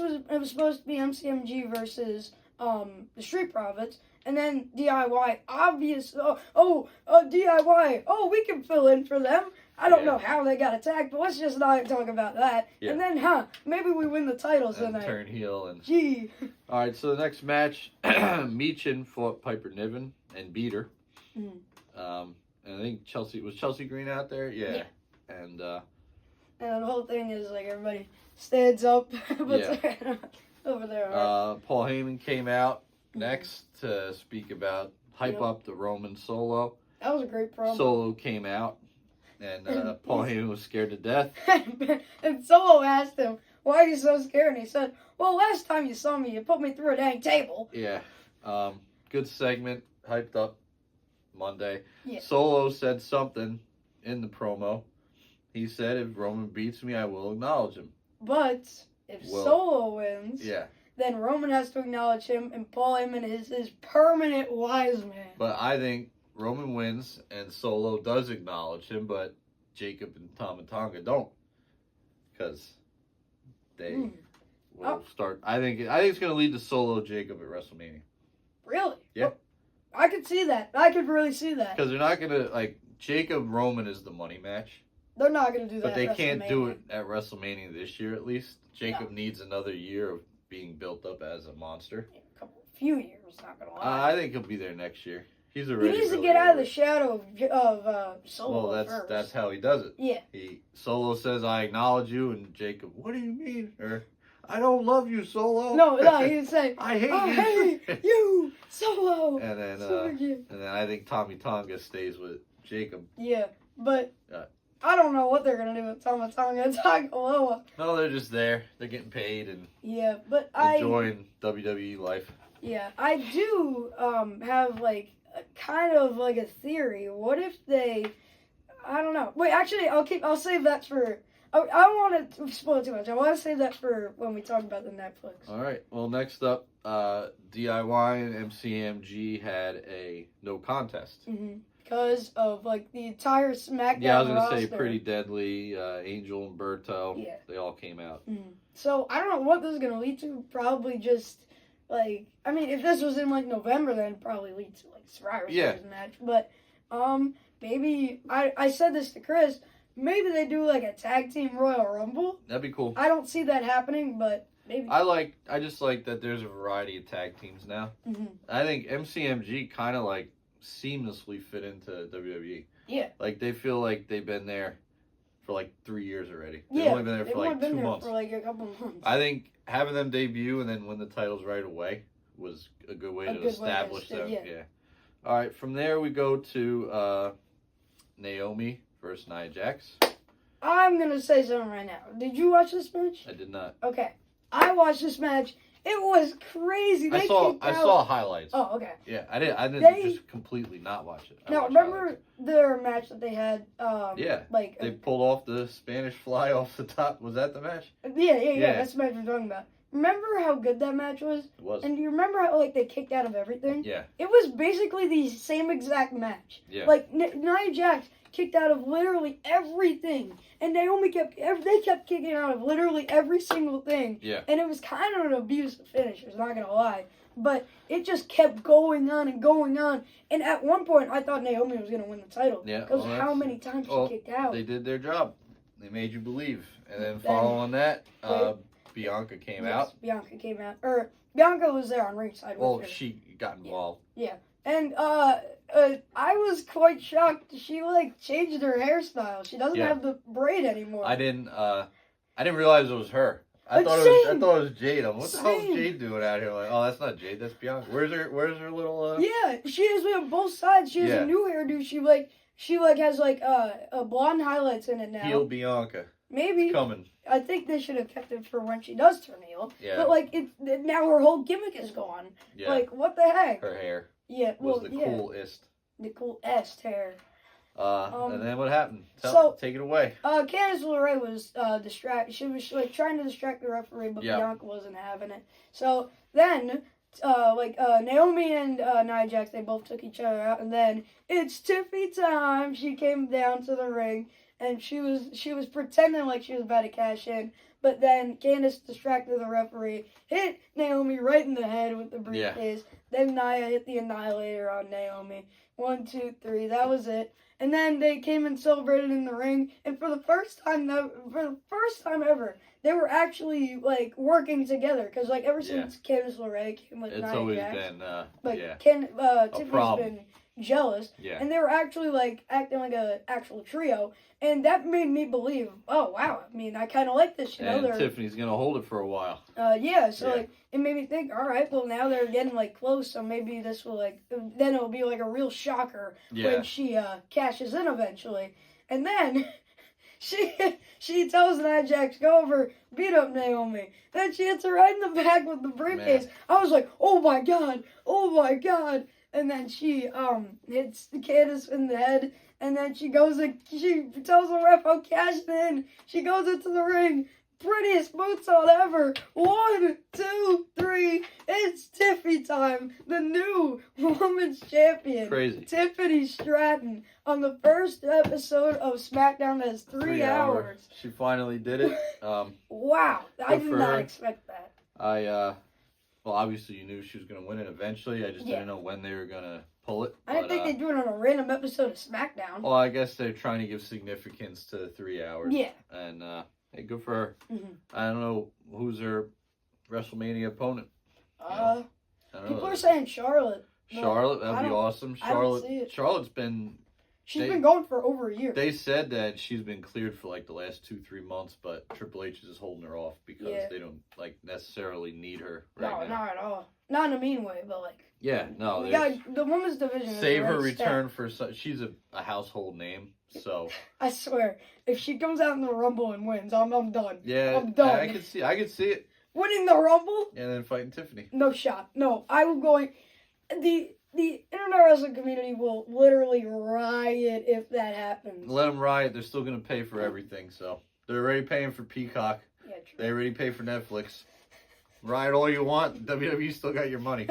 Speaker 1: supposed to be MCMG versus the Street Profits, and then DIY. DIY. Oh, we can fill in for them. I don't
Speaker 2: Yeah.
Speaker 1: know how they got attacked, but let's just not talk about that.
Speaker 2: Yeah.
Speaker 1: And then, maybe we win the titles
Speaker 2: And
Speaker 1: tonight.
Speaker 2: turn heel and.
Speaker 1: Gee.
Speaker 2: All right, so the next match, Meechin fought Piper Niven and beat her.
Speaker 1: Mhm.
Speaker 2: And I think Chelsea Green out there. Yeah. And
Speaker 1: And the whole thing is like everybody stands up over there.
Speaker 2: Paul Heyman came out next to speak about hype
Speaker 1: Yep.
Speaker 2: up the Roman Solo.
Speaker 1: That was a great promo.
Speaker 2: Solo came out, and Paul Heyman was scared to death.
Speaker 1: And Solo asked him, "Why are you so scared?" And he said, "Well, last time you saw me, you put me through a dang table."
Speaker 2: Yeah. Good segment, hyped up Monday.
Speaker 1: Yeah.
Speaker 2: Solo said something in the promo. He said, "If Roman beats me, I will acknowledge him."
Speaker 1: But if
Speaker 2: Well,
Speaker 1: Solo wins,
Speaker 2: Yeah.
Speaker 1: then Roman has to acknowledge him, and Paul Heyman is his permanent wise man.
Speaker 2: But I think Roman wins, and Solo does acknowledge him, but Jacob and Tama Tonga don't, because they
Speaker 1: Mm.
Speaker 2: will start. I think it's going to lead to Solo Jacob at WrestleMania,
Speaker 1: Really?
Speaker 2: Yeah.
Speaker 1: Oh, I could see that. I could really see that.
Speaker 2: because they're not going to like Jacob Roman is the money match,
Speaker 1: They're not going to do that.
Speaker 2: but they
Speaker 1: at
Speaker 2: can't do
Speaker 1: WrestleMania.
Speaker 2: it at WrestleMania this year. At least Jacob needs another year of being built up as a monster.
Speaker 1: Few years, not going to lie.
Speaker 2: I think he'll be there next year. He's
Speaker 1: He
Speaker 2: already.
Speaker 1: needs to
Speaker 2: really
Speaker 1: get out of
Speaker 2: over
Speaker 1: the
Speaker 2: it.
Speaker 1: shadow of Solo
Speaker 2: Well,
Speaker 1: first.
Speaker 2: that's how he does it.
Speaker 1: Yeah.
Speaker 2: Solo says, "I acknowledge you," and Jacob, "What do you mean?" Or, "I don't love you, Solo."
Speaker 1: No, he would say,
Speaker 2: I hate
Speaker 1: "I
Speaker 2: you.
Speaker 1: hate you, Solo."
Speaker 2: and then,
Speaker 1: So good.
Speaker 2: and then I think Tommy Tonga stays with Jacob.
Speaker 1: Yeah, but
Speaker 2: Yeah.
Speaker 1: I don't know what they're gonna do with Tama Tonga and Tagaloa.
Speaker 2: No, they're just there. They're getting paid and
Speaker 1: Yeah, but
Speaker 2: enjoying WWE life.
Speaker 1: I do have like a kind of like a theory. What if they? I don't know. Wait, actually, I'll save that for. I don't want to spoil too much. I want to save that for when we talk about the Netflix.
Speaker 2: All right. Well, next up, DIY and MCMG had a no contest.
Speaker 1: Because of like the entire SmackDown
Speaker 2: Yeah, I was gonna
Speaker 1: roster.
Speaker 2: say Pretty Deadly, Angel and Berto.
Speaker 1: Yeah.
Speaker 2: They all came out.
Speaker 1: So I don't know what this is gonna lead to. Probably just like if this was in like November, then it'd probably lead to like Survivor Series match. But maybe I said this to Chris. Maybe they do like a tag team Royal Rumble.
Speaker 2: That'd be cool.
Speaker 1: I don't see that happening, but maybe.
Speaker 2: I just like that there's a variety of tag teams now.
Speaker 1: Mhm.
Speaker 2: I think MCMG kind of like seamlessly fit into WWE.
Speaker 1: Yeah.
Speaker 2: Like they feel like they've been there for like 3 years already. They've
Speaker 1: Yeah,
Speaker 2: only been there
Speaker 1: they've
Speaker 2: for
Speaker 1: only
Speaker 2: like
Speaker 1: been
Speaker 2: 2
Speaker 1: there
Speaker 2: months.
Speaker 1: for like a couple months.
Speaker 2: I think having them debut and then win the titles right away was a good way to establish them. Yeah. All right, from there we go to Naomi versus Nia Jax.
Speaker 1: I'm gonna say something right now. Did you watch this match?
Speaker 2: I did not.
Speaker 1: Okay, I watched this match. It was crazy.
Speaker 2: I saw highlights.
Speaker 1: Oh, okay.
Speaker 2: Yeah, I didn't
Speaker 1: They-
Speaker 2: just completely not watch it. I
Speaker 1: Now
Speaker 2: watched
Speaker 1: remember
Speaker 2: highlights.
Speaker 1: their match that they had?
Speaker 2: Yeah.
Speaker 1: Like
Speaker 2: They pulled off the Spanish fly off the top. Was that the match?
Speaker 1: yeah. That's the match we're talking about. Remember how good that match was?
Speaker 2: It was.
Speaker 1: And do you remember how like they kicked out of everything?
Speaker 2: Yeah.
Speaker 1: It was basically the same exact match.
Speaker 2: Yeah.
Speaker 1: Like Nia Jax kicked out of literally everything, and Naomi kept kicking out of literally every single thing.
Speaker 2: Yeah.
Speaker 1: And it was kind of an abusive finish. I'm not gonna lie, but it just kept going on and going on. And at one point, I thought Naomi was gonna win the title.
Speaker 2: Yeah,
Speaker 1: Because
Speaker 2: well,
Speaker 1: how
Speaker 2: that's-
Speaker 1: many times
Speaker 2: well,
Speaker 1: she kicked out.
Speaker 2: They did their job. They made you believe. And then
Speaker 1: Then-
Speaker 2: following that, Bianca came
Speaker 1: Yes,
Speaker 2: out.
Speaker 1: Bianca came out. Or Bianca was there on ringside.
Speaker 2: Well,
Speaker 1: with her.
Speaker 2: she got involved.
Speaker 1: And I was quite shocked. She like changed her hairstyle. She doesn't
Speaker 2: Yeah.
Speaker 1: have the braid anymore.
Speaker 2: I didn't realize it was her. I thought it was Jade. What the hell is Jade doing out here? Like, oh, that's not Jade. That's Bianca. Where's her little?
Speaker 1: Yeah, she is on both sides. She has a new hairdo. She has like a blonde highlights in it now.
Speaker 2: Heel Bianca.
Speaker 1: Maybe.
Speaker 2: It's coming.
Speaker 1: I think they should have kept it for when she does turn heel.
Speaker 2: Yeah.
Speaker 1: But like now her whole gimmick is gone.
Speaker 2: Yeah.
Speaker 1: Like what the heck?
Speaker 2: Her hair
Speaker 1: Was
Speaker 2: the coolest.
Speaker 1: The coolest hair.
Speaker 2: And then what happened? Take it away.
Speaker 1: Candice LeRae was distracted. She was like trying to distract the referee, but Bianca wasn't having it. So then, Naomi and Nia Jax, they both took each other out, and then it's Tiffy time. She came down to the ring, and she was pretending like she was about to cash in, but then Candice distracted the referee, hit Naomi right in the head with the briefcase. Then Nia hit the Annihilator on Naomi. 1, 2, 3. That was it. And then they came and celebrated in the ring, and for the first time ever, they were actually like working together. Because like ever since Candice LeRae came with Nia Jax,
Speaker 2: it's always been
Speaker 1: Tiffany's been jealous, and they were actually like acting like an actual trio, and that made me believe, oh wow, I mean, I kind of like this, you know.
Speaker 2: And Tiffany's gonna hold it for a while.
Speaker 1: Like it made me think, all right, well now they're getting like close, so maybe this will then it'll be like a real shocker when she cashes in eventually, and then. She tells Nia Jax, go over, beat up Naomi. Then she hits her right in the back with the briefcase. Man. I was like, oh my god. And then she hits Candice in the head. And then she tells the ref, I'm cashing in. She goes into the ring. Prettiest boots on ever. 1, 2, 3. It's Tiffy time. The new women's champion.
Speaker 2: Crazy.
Speaker 1: Tiffany Stratton on the first episode of SmackDown that is 3 hours.
Speaker 2: She finally did it.
Speaker 1: Wow. I did not expect that.
Speaker 2: Well, obviously you knew she was going to win it eventually. I just didn't know when they were going to pull it.
Speaker 1: I didn't think they'd do it on a random episode of SmackDown.
Speaker 2: Well, I guess they're trying to give significance to 3 hours.
Speaker 1: Yeah.
Speaker 2: And, hey, good for her.
Speaker 1: Mm-hmm.
Speaker 2: I don't know who's her WrestleMania opponent.
Speaker 1: People are saying Charlotte.
Speaker 2: Charlotte, that'd be awesome. Charlotte's been...
Speaker 1: She's been going for over a year.
Speaker 2: They said that she's been cleared for like the last 2-3 months, but Triple H is holding her off because they don't like necessarily need her right now.
Speaker 1: Not at all. Not in a mean way, but like.
Speaker 2: Yeah, no.
Speaker 1: We got the women's division.
Speaker 2: Save her return for she's a household name, so.
Speaker 1: I swear, if she comes out in the Rumble and wins, I'm done.
Speaker 2: Yeah,
Speaker 1: I'm done.
Speaker 2: I can see it.
Speaker 1: Winning the Rumble.
Speaker 2: And then fighting Tiffany.
Speaker 1: No shot. No, I'm going. The internet wrestling community will literally riot if that happens.
Speaker 2: Let them riot. They're still going to pay for everything, so. They're already paying for Peacock.
Speaker 1: Yeah, true.
Speaker 2: They already pay for Netflix. Riot all you want. WWE still got your money.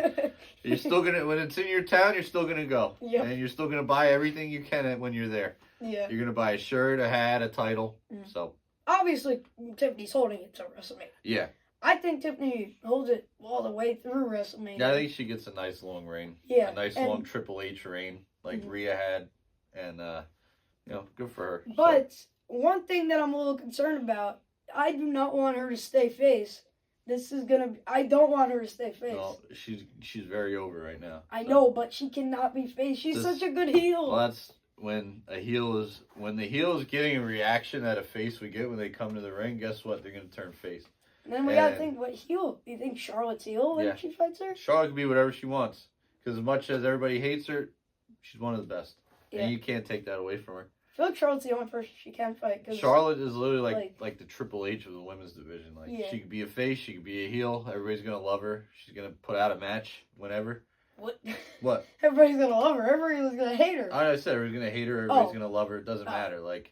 Speaker 2: You're still going to, when it's in your town, you're still going to go.
Speaker 1: Yep.
Speaker 2: And you're still going to buy everything you can when you're there.
Speaker 1: Yeah.
Speaker 2: You're going to buy a shirt, a hat, a title. So.
Speaker 1: Obviously, Tiffany's holding it to WrestleMania.
Speaker 2: Yeah.
Speaker 1: I think Tiffany holds it all the way through WrestleMania.
Speaker 2: Yeah, I think she gets a nice long reign.
Speaker 1: Yeah.
Speaker 2: A nice long Triple H reign, like Rhea had. And, good for her.
Speaker 1: But one thing that I'm a little concerned about, I do not want her to stay face. I don't want her to stay face.
Speaker 2: No, she's very over right now.
Speaker 1: I know, but she cannot be face. She's such a good heel.
Speaker 2: Well, that's when the heel is getting a reaction that a face would get when they come to the ring. Guess what? They're gonna turn face.
Speaker 1: And then we gotta think, what heel? Do you think Charlotte's heel when she fights her?
Speaker 2: Charlotte can be whatever she wants. Because as much as everybody hates her, she's one of the best. Yeah. And you can't take that away from her.
Speaker 1: I feel like Charlotte's the only person she can fight.
Speaker 2: Charlotte is literally like the Triple H of the women's division. Like she could be a face, she could be a heel. Everybody's gonna love her. She's gonna put out a match whenever. What?
Speaker 1: Everybody's gonna love her. Everybody's gonna hate her.
Speaker 2: I said everybody's gonna hate her. Everybody's gonna love her. It doesn't matter. Like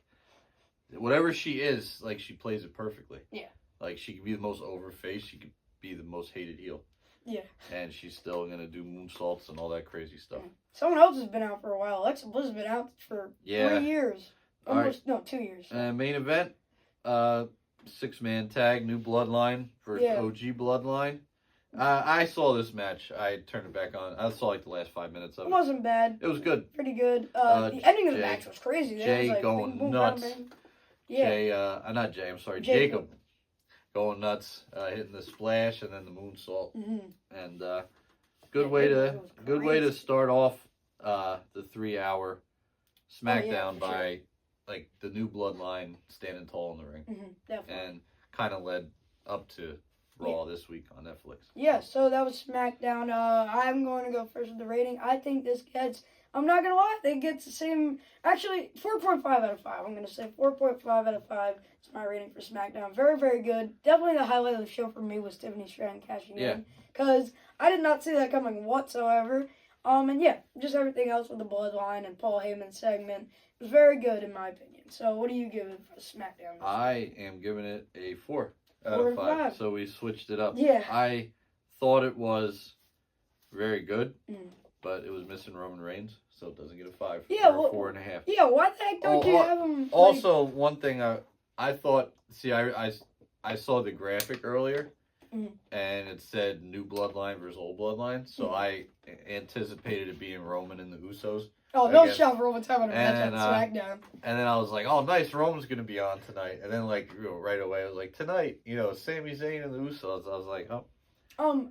Speaker 2: whatever she is, like she plays it perfectly.
Speaker 1: Yeah.
Speaker 2: Like she could be the most over face. She could be the most hated heel.
Speaker 1: Yeah.
Speaker 2: And she's still gonna do moonsaults and all that crazy stuff.
Speaker 1: Someone else has been out for a while. Alexa Bliss has been out for 3 years. Almost, no, 2 years.
Speaker 2: Main event, 6-man tag, New Bloodline versus OG Bloodline. I saw this match. I turned it back on. I saw like the last 5 minutes of it.
Speaker 1: It wasn't bad.
Speaker 2: It was good.
Speaker 1: Pretty good. The ending of the match was crazy.
Speaker 2: Jay going nuts.
Speaker 1: Yeah.
Speaker 2: Jay, not Jay, I'm sorry, Jacob. going nuts, hitting the splash and then the moonsault. And
Speaker 1: Yeah,
Speaker 2: good way
Speaker 1: it was
Speaker 2: to
Speaker 1: crazy.
Speaker 2: start off the 3-hour SmackDown
Speaker 1: for
Speaker 2: by like the new bloodline standing tall in the ring,
Speaker 1: Definitely.
Speaker 2: and kind of led up to Raw this week on Netflix.
Speaker 1: Yeah, so that was SmackDown. I'm going to go first with the rating. I think this gets, I'm not going to lie, I think it gets the same, actually 4.5 out of 5. I'm going to say 4.5 out of 5 is my rating for SmackDown. Very, very good. Definitely the highlight of the show for me was Tiffany Stratton cashing in, because I did not see that coming whatsoever. And yeah, just everything else with the Bloodline and Paul Heyman segment was very good in my opinion. So what do you give it for SmackDown?
Speaker 2: I am giving it a 4 out
Speaker 1: 4
Speaker 2: of 5. So we switched it up.
Speaker 1: Yeah.
Speaker 2: I thought it was very good, but it was missing Roman Reigns, so it doesn't get a 5.
Speaker 1: Yeah,
Speaker 2: or 4.5.
Speaker 1: Yeah, why the heck don't you have him?
Speaker 2: Also, one thing I thought. See, I saw the graphic earlier, and it said new bloodline versus old bloodline. So I anticipated it being Roman and the Usos.
Speaker 1: Oh, no shot for Roman's having a match at SmackDown.
Speaker 2: And then I was like, oh, nice, Roman's going to be on tonight. And then, like, right away, I was like, tonight, Sami Zayn and the Usos. I was like, oh.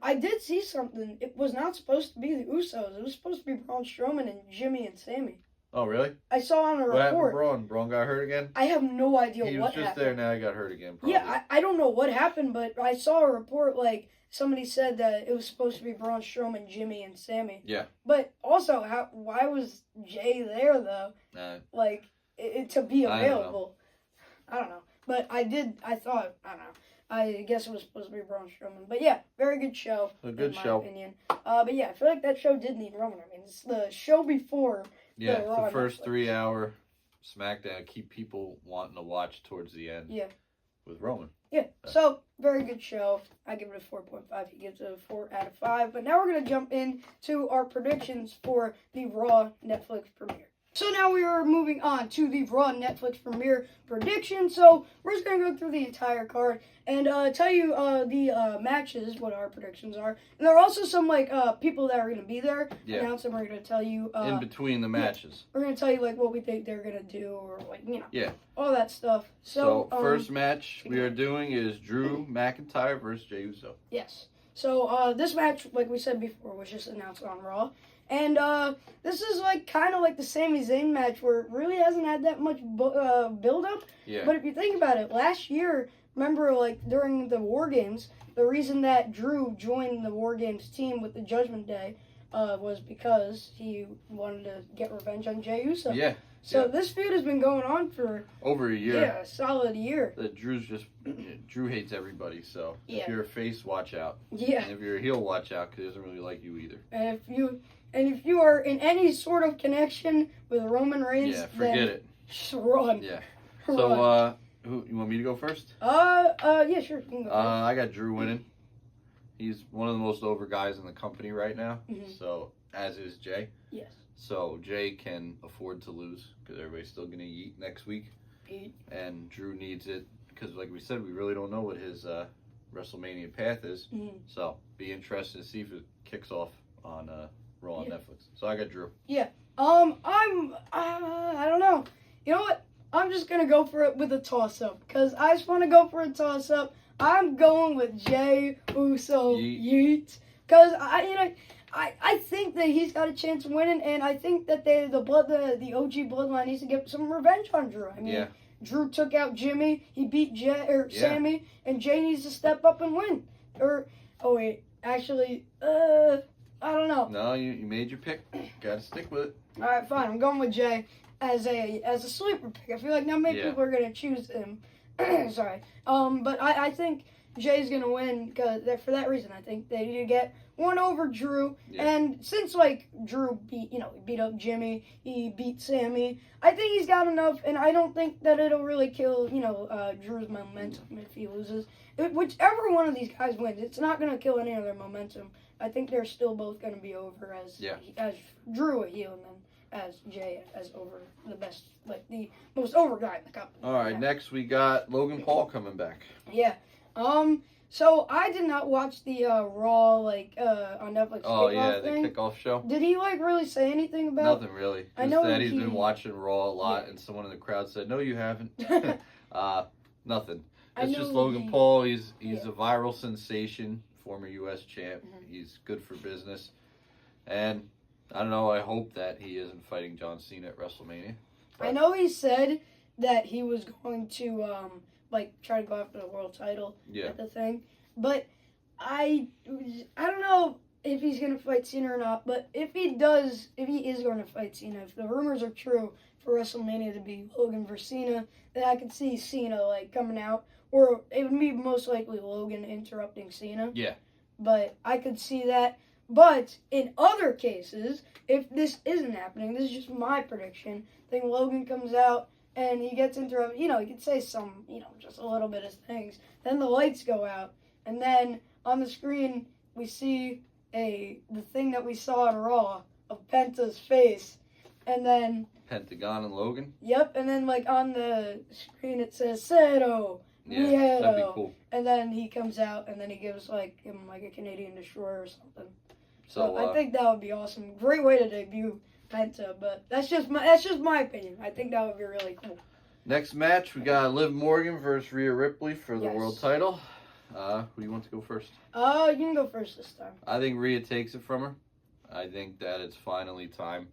Speaker 1: I did see something. It was not supposed to be the Usos. It was supposed to be Braun Strowman and Jimmy and Sammy.
Speaker 2: Oh, really?
Speaker 1: I saw on a report.
Speaker 2: What happened to Braun? Braun got hurt again?
Speaker 1: I have no idea what happened.
Speaker 2: He was just there, now he got hurt again, probably.
Speaker 1: Yeah, I don't know what happened, but I saw a report, like, somebody said that it was supposed to be Braun Strowman, Jimmy, and Sammy.
Speaker 2: Yeah.
Speaker 1: But also, why was Jay there, though? To be available. I don't know. But I thought, I don't know. I guess it was supposed to be Braun Strowman. But yeah, very good show.
Speaker 2: A good
Speaker 1: in
Speaker 2: show.
Speaker 1: my opinion. But yeah, I feel like that show did need Roman. I mean, it's the show before.
Speaker 2: Yeah, the first 3-hour SmackDown keep people wanting to watch towards the end.
Speaker 1: Yeah.
Speaker 2: With Roman.
Speaker 1: Yeah, so very good show. I give it a 4.5. He gives it a 4 out of 5. But now we're going to jump into our predictions for the Raw Netflix premiere. So now we are moving on to the Raw Netflix premiere prediction. So we're just going to go through the entire card and tell you the matches, what our predictions are. And there are also some people that are going to be there.
Speaker 2: Yeah.
Speaker 1: Announce them. We're going to tell you
Speaker 2: in between the matches.
Speaker 1: We're going to tell you what we think they're going to do or
Speaker 2: Yeah.
Speaker 1: all that stuff.
Speaker 2: So first match we are doing is Drew McIntyre versus Jey Uso.
Speaker 1: Yes. So this match, like we said before, was just announced on Raw. And this is kind of like the Sami Zayn match where it really hasn't had that much build-up.
Speaker 2: Yeah.
Speaker 1: But if you think about it, last year, remember during the War Games, the reason that Drew joined the War Games team with the Judgment Day was because he wanted to get revenge on Jey Uso.
Speaker 2: Yeah.
Speaker 1: So this feud has been going on for
Speaker 2: over a year.
Speaker 1: Yeah, a solid year.
Speaker 2: Drew hates everybody, so if you're a face, watch out.
Speaker 1: Yeah.
Speaker 2: And if you're a heel, watch out because he doesn't really like you either.
Speaker 1: And if you are in any sort of connection with Roman Reigns,
Speaker 2: forget it.
Speaker 1: Just run.
Speaker 2: Yeah.
Speaker 1: Run.
Speaker 2: So who you want me to go first?
Speaker 1: Yeah, sure. You can go first.
Speaker 2: I got Drew winning. He's one of the most over guys in the company right now. So as is Jay.
Speaker 1: Yes.
Speaker 2: So Jay can afford to lose because everybody's still going to eat next week. And Drew needs it because, like we said, we really don't know what his WrestleMania path is. So be interested to see if it kicks off on Raw on Netflix. So I got Drew.
Speaker 1: Yeah. I don't know. You know what? I'm just going to go for it with a toss-up because I just want to go for a toss-up. I'm going with Jey Uso Yeet because I think that he's got a chance of winning, and I think that the OG Bloodline needs to get some revenge on Drew. I mean, Drew took out Jimmy, he beat Sammy, and Jey needs to step up and win. Actually, I don't know.
Speaker 2: No, you made your pick. Got to stick with it.
Speaker 1: All right, fine. I'm going with Jey as a sleeper pick. I feel like not many people are gonna choose him. Sorry. But I think Jay's gonna win because for that reason. I think they need to get one over Drew.
Speaker 2: Yeah.
Speaker 1: And since Drew beat up Jimmy, he beat Sammy. I think he's got enough, and I don't think that it'll really kill Drew's momentum if he loses. Whichever one of these guys wins, it's not gonna kill any of their momentum. I think they're still both gonna be over as Drew a heel and then as Jay as over the best, the most over guy in the company.
Speaker 2: All right, next we got Logan Paul coming back.
Speaker 1: Yeah. So I did not watch the Raw on Netflix.
Speaker 2: Oh yeah,
Speaker 1: thing.
Speaker 2: the kickoff show.
Speaker 1: Did he really say anything about?
Speaker 2: Nothing really.
Speaker 1: I know
Speaker 2: that he's been watching Raw a lot, and someone in the crowd said, "No, you haven't." Nothing.
Speaker 1: I
Speaker 2: It's
Speaker 1: know
Speaker 2: just Logan
Speaker 1: he-
Speaker 2: Paul. He's
Speaker 1: yeah.
Speaker 2: a viral sensation, former U.S. champ.
Speaker 1: Mhm.
Speaker 2: He's good for business, and I don't know. I hope that he isn't fighting John Cena at WrestleMania.
Speaker 1: I know he said that he was going to try to go after the world title
Speaker 2: Yeah,
Speaker 1: at the thing, but I don't know if he's gonna fight Cena or not. But if he is going to fight Cena, if the rumors are true for WrestleMania to be Logan versus Cena, then I could see Cena coming out, or it would be most likely Logan interrupting Cena.
Speaker 2: Yeah.
Speaker 1: But I could see that. But in other cases, if this isn't happening, this is just my prediction. I think Logan comes out and he gets interrupted. He could say some, just a little bit of things. Then the lights go out, and then on the screen we see the thing that we saw on Raw of Penta's face, and then
Speaker 2: Pentagon and Logan.
Speaker 1: yep, and then on the screen it says Cero.
Speaker 2: Yeah, that'd be
Speaker 1: Yeah.
Speaker 2: cool.
Speaker 1: And then he comes out, and then he gives him a Canadian Destroyer or something.
Speaker 2: So
Speaker 1: I think that would be awesome. Great way to debut Penta, but that's just my opinion. I think that would be really cool.
Speaker 2: next match, we got Liv Morgan versus Rhea Ripley for the
Speaker 1: Yes.
Speaker 2: world title. Who do you want to go first?
Speaker 1: You can go first this time.
Speaker 2: I think Rhea takes it from her. I think that it's finally time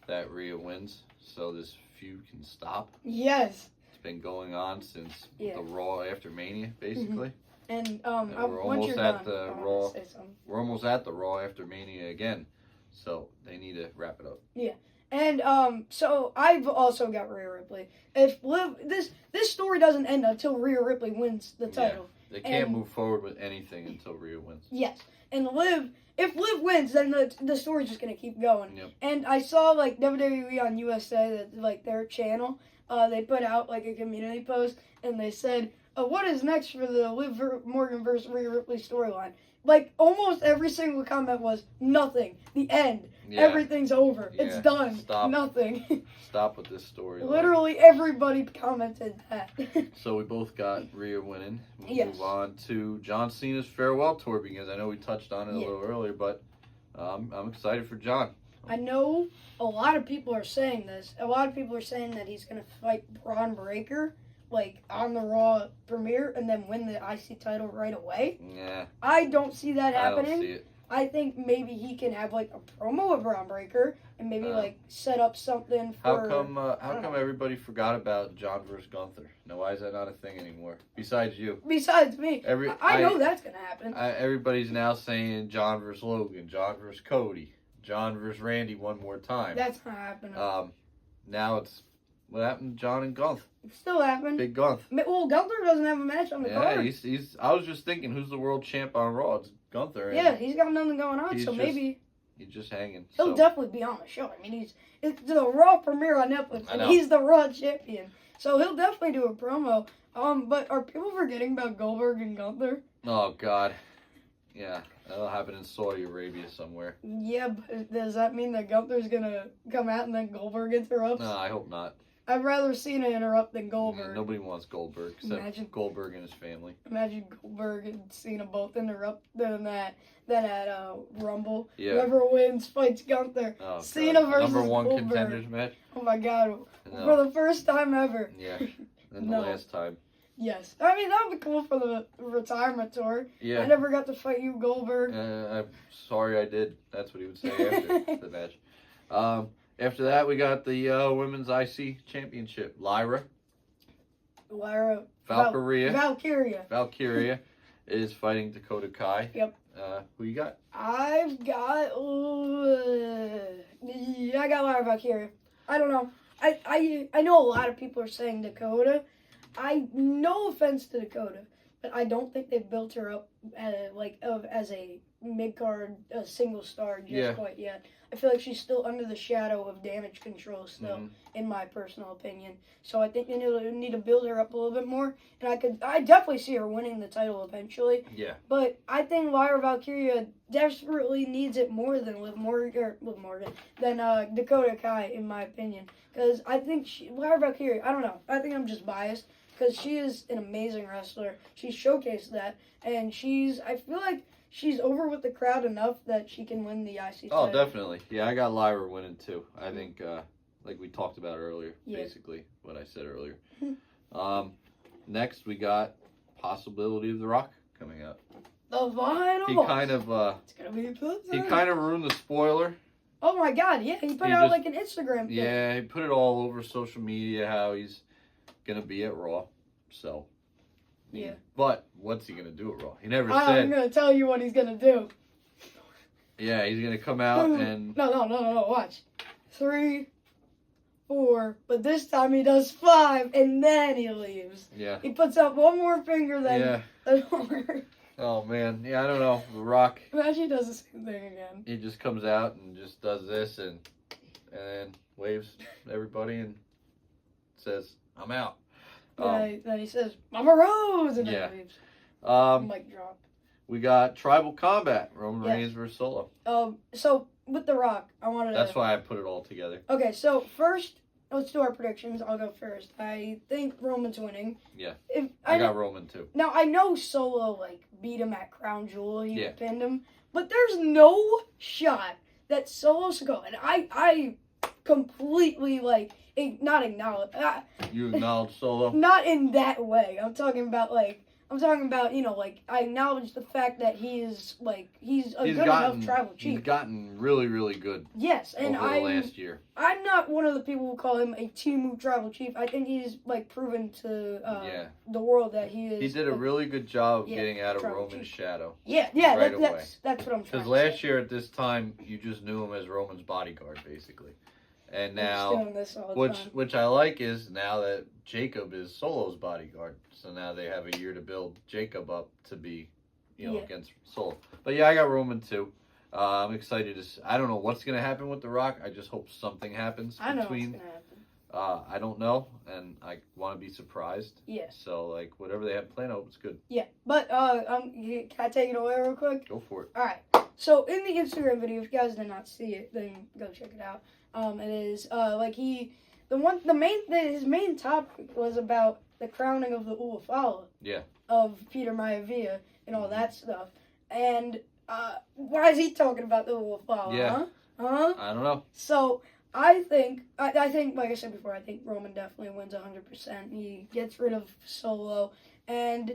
Speaker 2: that Rhea wins, so this feud can stop.
Speaker 1: Yes.
Speaker 2: It's been going on since
Speaker 1: Yeah.
Speaker 2: the Raw after Mania, basically.
Speaker 1: And
Speaker 2: we're
Speaker 1: once
Speaker 2: almost
Speaker 1: you're
Speaker 2: at
Speaker 1: done,
Speaker 2: the
Speaker 1: I wanna
Speaker 2: Raw.
Speaker 1: say something.
Speaker 2: We're almost at the Raw after Mania again, so they need to wrap it up.
Speaker 1: And so I've also got Rhea Ripley. If this story doesn't end until Rhea Ripley wins the title.
Speaker 2: They can't
Speaker 1: And-
Speaker 2: move forward with anything until Rhea wins.
Speaker 1: Yes. And if Liv wins, then the story's just gonna keep going.
Speaker 2: Yep.
Speaker 1: And I saw WWE on USA that their channel, they put out a community post, and they said, "What is next for the Liv Morgan versus Rhea Ripley storyline?" Almost every single comment was nothing. The end.
Speaker 2: Yeah,
Speaker 1: Everything's over. It's
Speaker 2: Yeah.
Speaker 1: done.
Speaker 2: Stop.
Speaker 1: Nothing.
Speaker 2: stop with this story.
Speaker 1: Literally everybody commented that.
Speaker 2: So we both got Rhea winning. We'll
Speaker 1: Yes.
Speaker 2: move on to John Cena's farewell tour because I know we touched on it a
Speaker 1: Yeah.
Speaker 2: little earlier, but I'm excited for John.
Speaker 1: I know a lot of people are saying this. A lot of people are saying that he's going to fight Braun Breaker, on the Raw premiere, and then win the IC title right away.
Speaker 2: Yeah,
Speaker 1: I don't see that
Speaker 2: I don't
Speaker 1: happening.
Speaker 2: see it.
Speaker 1: I think maybe he can have a promo with Braun Breaker and maybe set up something for.
Speaker 2: How come everybody forgot about John versus Gunther? No, why is that not a thing anymore? Besides you,
Speaker 1: Besides me,
Speaker 2: every
Speaker 1: I know that's going to happen.
Speaker 2: everybody's now saying John versus Logan, John versus Cody, John versus Randy one more time.
Speaker 1: That's not happening.
Speaker 2: Now it's what happened to John and Gunther.
Speaker 1: It's still happening.
Speaker 2: Big Gunth.
Speaker 1: Well, Gunther doesn't have a match on the
Speaker 2: Yeah,
Speaker 1: card.
Speaker 2: he's. I was just thinking, who's the world champ on Raw? It's Gunther. And
Speaker 1: Yeah, he's got nothing going on,
Speaker 2: he's
Speaker 1: so
Speaker 2: just-
Speaker 1: maybe
Speaker 2: he's just hanging.
Speaker 1: he'll
Speaker 2: So
Speaker 1: definitely be on the show. I mean, it's the Raw premiere on Netflix,
Speaker 2: I
Speaker 1: and
Speaker 2: know.
Speaker 1: he's the Raw champion, so he'll definitely do a promo. But are people forgetting about Goldberg and Gunther?
Speaker 2: oh God, yeah, that'll happen in Saudi Arabia somewhere.
Speaker 1: Yeah, but does that mean that Gunther's gonna come out and then Goldberg interrupts?
Speaker 2: No, I hope not.
Speaker 1: I'd rather Cena interrupt than
Speaker 2: Yeah,
Speaker 1: Goldberg.
Speaker 2: nobody wants Goldberg except
Speaker 1: Imagine-
Speaker 2: Goldberg and his family.
Speaker 1: Imagine Goldberg and Cena both interrupt than at Rumble.
Speaker 2: Yeah.
Speaker 1: Whoever wins fights Gunther.
Speaker 2: Oh,
Speaker 1: Cena
Speaker 2: God.
Speaker 1: versus
Speaker 2: number one
Speaker 1: Goldberg.
Speaker 2: contenders match.
Speaker 1: Oh my God!
Speaker 2: No.
Speaker 1: For the first time ever.
Speaker 2: Yeah. And
Speaker 1: No.
Speaker 2: the last time.
Speaker 1: Yes. I mean, that would be cool for the retirement tour. I
Speaker 2: Yeah.
Speaker 1: never got to fight you, Goldberg.
Speaker 2: I'm sorry I did. That's what he would say after the match. After that, we got the women's IC championship. Lyra,
Speaker 1: Lyra.
Speaker 2: Valkyria,
Speaker 1: Valkyria.
Speaker 2: is fighting Dakota Kai.
Speaker 1: Yep.
Speaker 2: Who you got?
Speaker 1: I've got. Yeah, I got Lyra Valkyria. I don't know. I know a lot of people are saying Dakota. No offense to Dakota, but I don't think they've built her up as a mid card, a single star just quite yet. I feel like she's still under the shadow of Damage Control still, in my personal opinion. So I think they need to build her up a little bit more, and I definitely see her winning the title eventually.
Speaker 2: Yeah.
Speaker 1: But I think Lyra Valkyria desperately needs it more than than Dakota Kai, in my opinion. Because I think Lyra Valkyria, I don't know. I think I'm just biased because she is an amazing wrestler. She's showcased that, and I feel like she's over with the crowd enough that she can win the IC title.
Speaker 2: Oh, definitely. Yeah, I got Lyra winning too. I think, like we talked about earlier,
Speaker 1: Yeah.
Speaker 2: basically what I said earlier. Next, we got possibility of The Rock coming out.
Speaker 1: The final
Speaker 2: He
Speaker 1: boss.
Speaker 2: kind of
Speaker 1: It's gonna be good.
Speaker 2: he kind of ruined the spoiler.
Speaker 1: Oh my god, yeah, he put
Speaker 2: He
Speaker 1: out
Speaker 2: just-
Speaker 1: like an Instagram thing.
Speaker 2: Yeah, he put it all over social media how he's gonna be at Raw. So
Speaker 1: Yeah.
Speaker 2: But what's he gonna do at Raw? He never
Speaker 1: I'm
Speaker 2: said.
Speaker 1: gonna tell you what he's gonna do.
Speaker 2: Yeah, he's gonna come out and
Speaker 1: No, watch. 3, 4, but this time he does 5 and then he leaves.
Speaker 2: yeah.
Speaker 1: He puts up one more finger than
Speaker 2: Yeah.
Speaker 1: the
Speaker 2: Oh man. Yeah, I don't know. The Rock.
Speaker 1: Imagine he does the same thing again.
Speaker 2: He just comes out and just does this and then waves at everybody and says, "I'm out."
Speaker 1: Then he says, "Mama Rose," and
Speaker 2: Yeah.
Speaker 1: then he leaves.
Speaker 2: Um,
Speaker 1: Mic drop.
Speaker 2: we got Tribal Combat, Roman
Speaker 1: Yes.
Speaker 2: Reigns versus Solo.
Speaker 1: So with The Rock, I wanted to.
Speaker 2: That's why I put it all together.
Speaker 1: Okay, so first, let's do our predictions. I'll go first. I think Roman's winning.
Speaker 2: Yeah.
Speaker 1: If
Speaker 2: I got Roman too.
Speaker 1: Now, I know Solo, beat him at Crown Jewel. He
Speaker 2: Yeah.
Speaker 1: pinned him. But there's no shot that Solo's go. And I completely, not acknowledge.
Speaker 2: You acknowledge Solo.
Speaker 1: Not in that way. I'm talking about, I acknowledge the fact that he is, he's a good enough tribal
Speaker 2: He's
Speaker 1: chief.
Speaker 2: gotten really, really good
Speaker 1: Yes, and
Speaker 2: over the last year.
Speaker 1: I'm not one of the people who call him a Timu tribal chief. I think he's proven to
Speaker 2: Yeah.
Speaker 1: the world that he is.
Speaker 2: He did a really good job of
Speaker 1: Yeah,
Speaker 2: getting out of
Speaker 1: tribal
Speaker 2: Roman's
Speaker 1: chief.
Speaker 2: shadow.
Speaker 1: Yeah,
Speaker 2: right away.
Speaker 1: that's what I'm trying
Speaker 2: Because
Speaker 1: to
Speaker 2: last
Speaker 1: say.
Speaker 2: year at this time, you just knew him as Roman's bodyguard, basically. And
Speaker 1: I'm just
Speaker 2: now,
Speaker 1: doing this all the time.
Speaker 2: which I like is now that Jacob is Solo's bodyguard. So now they have a year to build Jacob up to be,
Speaker 1: Yeah.
Speaker 2: against Solo. But yeah, I got Roman too. I'm excited to. I don't know what's gonna happen with The Rock. I just hope something happens
Speaker 1: I know
Speaker 2: between.
Speaker 1: what's gonna happen.
Speaker 2: I don't know, and I want to be surprised.
Speaker 1: Yes.
Speaker 2: So whatever they have planned, I hope it's good.
Speaker 1: Yeah, but can I take it away real quick?
Speaker 2: Go for it.
Speaker 1: All right. So in the Instagram video, if you guys did not see it, then go check it out. It is his main topic was about the crowning of the Uafala.
Speaker 2: Yeah.
Speaker 1: Of Peter Maivia and all that stuff. And why is he talking about the Uafala?
Speaker 2: Yeah.
Speaker 1: Huh?
Speaker 2: I don't know.
Speaker 1: So I think, like I said before, I think Roman definitely wins 100%. He gets rid of Solo, and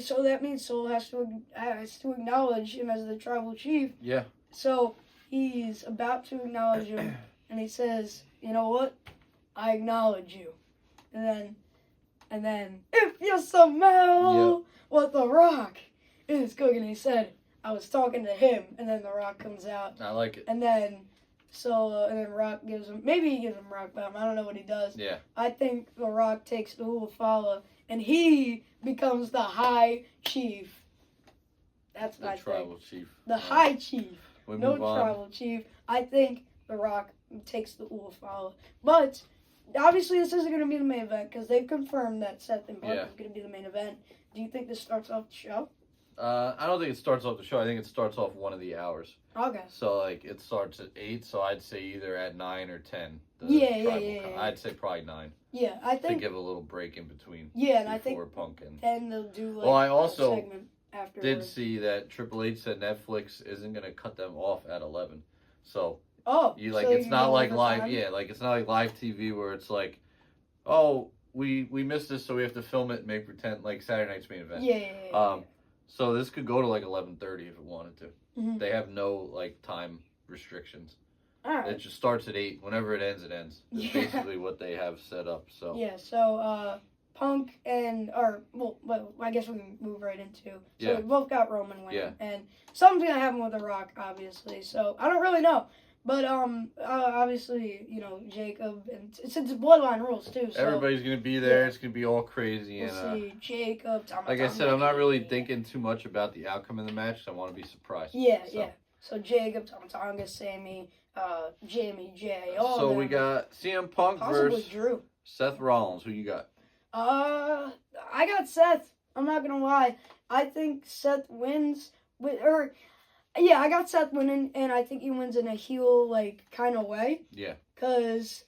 Speaker 1: so that means Solo has to acknowledge him as the tribal chief.
Speaker 2: Yeah.
Speaker 1: So he's about to acknowledge him, and he says, "You know what? I acknowledge you." And then, if you smell what The Rock is cooking, he said, "I was talking to him," and then The Rock comes out.
Speaker 2: I like it.
Speaker 1: And then Rock gives him, maybe he gives him Rock Bottom. I don't know what he does.
Speaker 2: Yeah.
Speaker 1: I think The Rock takes the Uafala and he becomes the High Chief. That's what
Speaker 2: The
Speaker 1: I
Speaker 2: tribal
Speaker 1: think.
Speaker 2: chief.
Speaker 1: The High Chief.
Speaker 2: We
Speaker 1: No
Speaker 2: move on.
Speaker 1: tribal chief. I think The Rock takes the Uafala. But obviously this isn't going to be the main event because they've confirmed that Seth and Punk is going to be the main event. Do you think this starts off the show?
Speaker 2: I don't think it starts off the show. I think it starts off one of the hours.
Speaker 1: Okay.
Speaker 2: So it starts at 8. So I'd say either at 9 or 10.
Speaker 1: Yeah.
Speaker 2: I'd say probably 9
Speaker 1: Yeah, I
Speaker 2: to
Speaker 1: think.
Speaker 2: give a little break in between.
Speaker 1: Yeah, and I think
Speaker 2: before Punk and.
Speaker 1: then they'll do
Speaker 2: Well, I
Speaker 1: a
Speaker 2: also
Speaker 1: segment afterwards.
Speaker 2: Did see that Triple H said Netflix isn't gonna cut them off at 11. So
Speaker 1: Oh,
Speaker 2: you
Speaker 1: so
Speaker 2: it's
Speaker 1: you
Speaker 2: not
Speaker 1: go
Speaker 2: like
Speaker 1: over
Speaker 2: live.
Speaker 1: time?
Speaker 2: Yeah, it's not like live TV where it's like, oh, we missed this, so we have to film it and make pretend like Saturday night's main event.
Speaker 1: Yeah.
Speaker 2: So this could go to 11:30 if it wanted to.
Speaker 1: Mhm.
Speaker 2: They have no time restrictions.
Speaker 1: All right.
Speaker 2: It just starts at 8. Whenever it ends, it ends. That's
Speaker 1: Yeah.
Speaker 2: basically what they have set up. So
Speaker 1: Yeah. So Punk well, I guess we can move right into. So
Speaker 2: Yeah.
Speaker 1: we both got Roman winning,
Speaker 2: Yeah.
Speaker 1: and something's gonna happen with The Rock, obviously. So I don't really know, but obviously Jacob, and since it's Bloodline rules too, so
Speaker 2: everybody's gonna be there.
Speaker 1: Yeah.
Speaker 2: It's gonna be all crazy
Speaker 1: we'll
Speaker 2: and.
Speaker 1: see Jacob.
Speaker 2: Like I said, I'm not really thinking too much about the outcome of the match. So I want to be surprised.
Speaker 1: Yeah.
Speaker 2: So.
Speaker 1: Yeah. So Jacob, Tonga, Sammy, Jamie, Jay, all
Speaker 2: So
Speaker 1: of
Speaker 2: we
Speaker 1: them.
Speaker 2: got CM Punk
Speaker 1: Possibly
Speaker 2: versus
Speaker 1: Drew.
Speaker 2: Seth Rollins. Who you got?
Speaker 1: I got Seth. I'm not gonna lie. I think Seth wins I got Seth winning, and I think he wins in a heel kind of way.
Speaker 2: Yeah.
Speaker 1: Cause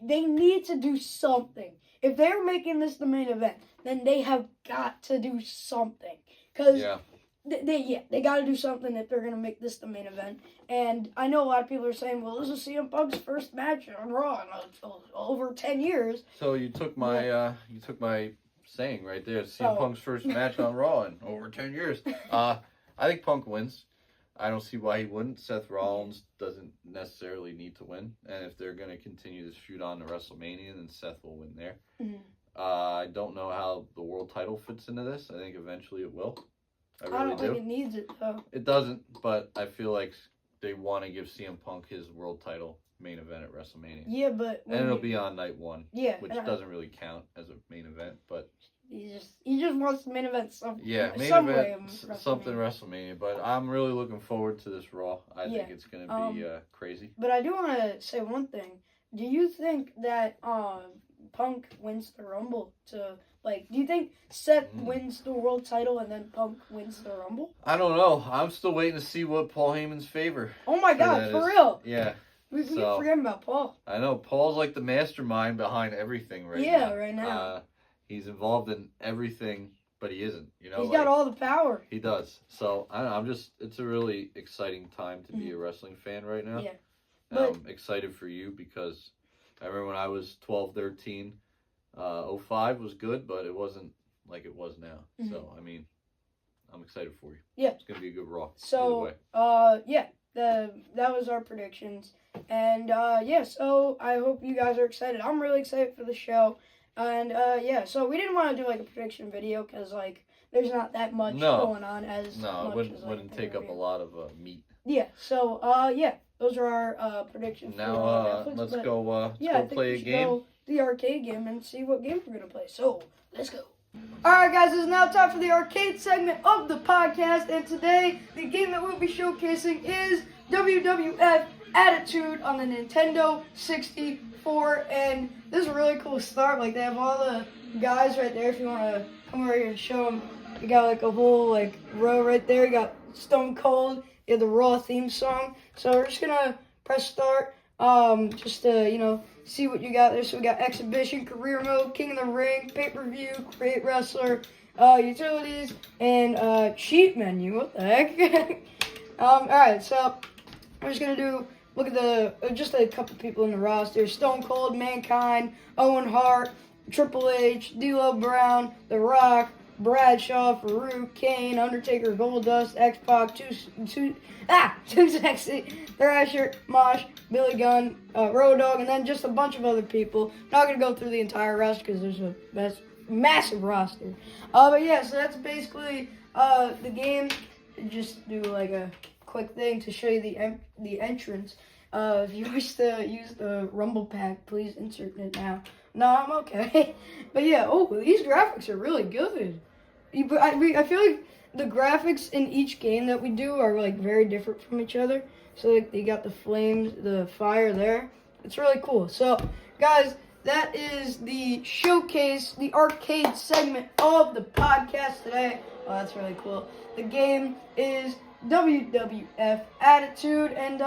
Speaker 1: they need to do something. If they're making this the main event, then they have got to do something. Cause
Speaker 2: Yeah.
Speaker 1: they got to do something if they're gonna make this the main event. And I know a lot of people are saying, well, this is CM Punk's first match on Raw in over 10 years.
Speaker 2: So you took my saying right there. CM
Speaker 1: So-
Speaker 2: Punk's first match on Raw in over 10 years. I think Punk wins. I don't see why he wouldn't. Seth Rollins doesn't necessarily need to win. And if they're going to continue this feud on to WrestleMania, then Seth will win there.
Speaker 1: Mhm.
Speaker 2: I don't know how the world title fits into this. I think eventually it will. I
Speaker 1: I
Speaker 2: really
Speaker 1: don't
Speaker 2: do.
Speaker 1: think it needs it though.
Speaker 2: It doesn't, but I feel like they want to give CM Punk his world title main event at WrestleMania.
Speaker 1: Yeah, but
Speaker 2: And it'll be on night one,
Speaker 1: yeah,
Speaker 2: which
Speaker 1: and
Speaker 2: doesn't really count as a main event, but
Speaker 1: he just wants the main event.
Speaker 2: yeah, main
Speaker 1: some
Speaker 2: event,
Speaker 1: way of
Speaker 2: something WrestleMania. But I'm really looking forward to this Raw. I think it's going to be crazy.
Speaker 1: But I do want to say one thing. Do you think that Punk wins the Rumble to like? Do you think Seth wins the world title and then Punk wins the Rumble?
Speaker 2: I don't know. I'm still waiting to see what Paul Heyman's favor.
Speaker 1: Oh my God, for real?
Speaker 2: Yeah.
Speaker 1: We keep forgetting about Paul.
Speaker 2: I know Paul's like the mastermind behind everything right now.
Speaker 1: Yeah, right now.
Speaker 2: He's involved in everything, but he isn't. You know,
Speaker 1: he's got all the power.
Speaker 2: He does. So I don't know, I'm just. It's a really exciting time to be a wrestling fan right now.
Speaker 1: Yeah.
Speaker 2: And I'm excited for you because I remember when I was 12, 13, 05 was good, but it wasn't like it was now. So I mean, I'm excited for you.
Speaker 1: Yeah.
Speaker 2: It's gonna be a good Raw.
Speaker 1: So yeah, that was our predictions. And so I hope you guys are excited. I'm really excited for the show. And so we didn't want to do like a prediction video because like there's not that much going on as much
Speaker 2: it
Speaker 1: as,
Speaker 2: wouldn't take up a lot of meat.
Speaker 1: Yeah. So those are our predictions.
Speaker 2: Now let's go play a game.
Speaker 1: Go the arcade game and see what game we're gonna play. So let's go. Alright guys, it's now time for the arcade segment of the podcast, and today the game that we'll be showcasing is WWF Attitude on the Nintendo 64, and this is a really cool start. Like, they have all the guys right there if you want to come over here and show them. You got like a whole like row right there. You got Stone Cold, you have the Raw theme song. So we're just gonna press start just to, see what you got there. So we got Exhibition, Career Mode, King of the Ring, Pay-Per-View, Create Wrestler, Utilities, and Cheat Menu. What the heck? Alright, so we're just gonna look at just a couple people in the roster. Stone Cold, Mankind, Owen Hart, Triple H, D'Lo Brown, The Rock, Bradshaw, Farouk, Kane, Undertaker, Goldust, X-Pac, Too Sexy, Thrasher, Mosh, Billy Gunn, Road Dogg, and then just a bunch of other people. Not going to go through the entire roster because there's a massive roster. But yeah, so that's basically the game. Just do like a quick thing to show you the entrance. If you wish to use the Rumble Pack, please insert it now. No, I'm okay. But yeah, these graphics are really good. I feel like the graphics in each game that we do are like very different from each other. So like they got the flames, the fire there. It's really cool. So guys, that is the showcase, the arcade segment of the podcast today. Oh, that's really cool. The game is WWF Attitude, and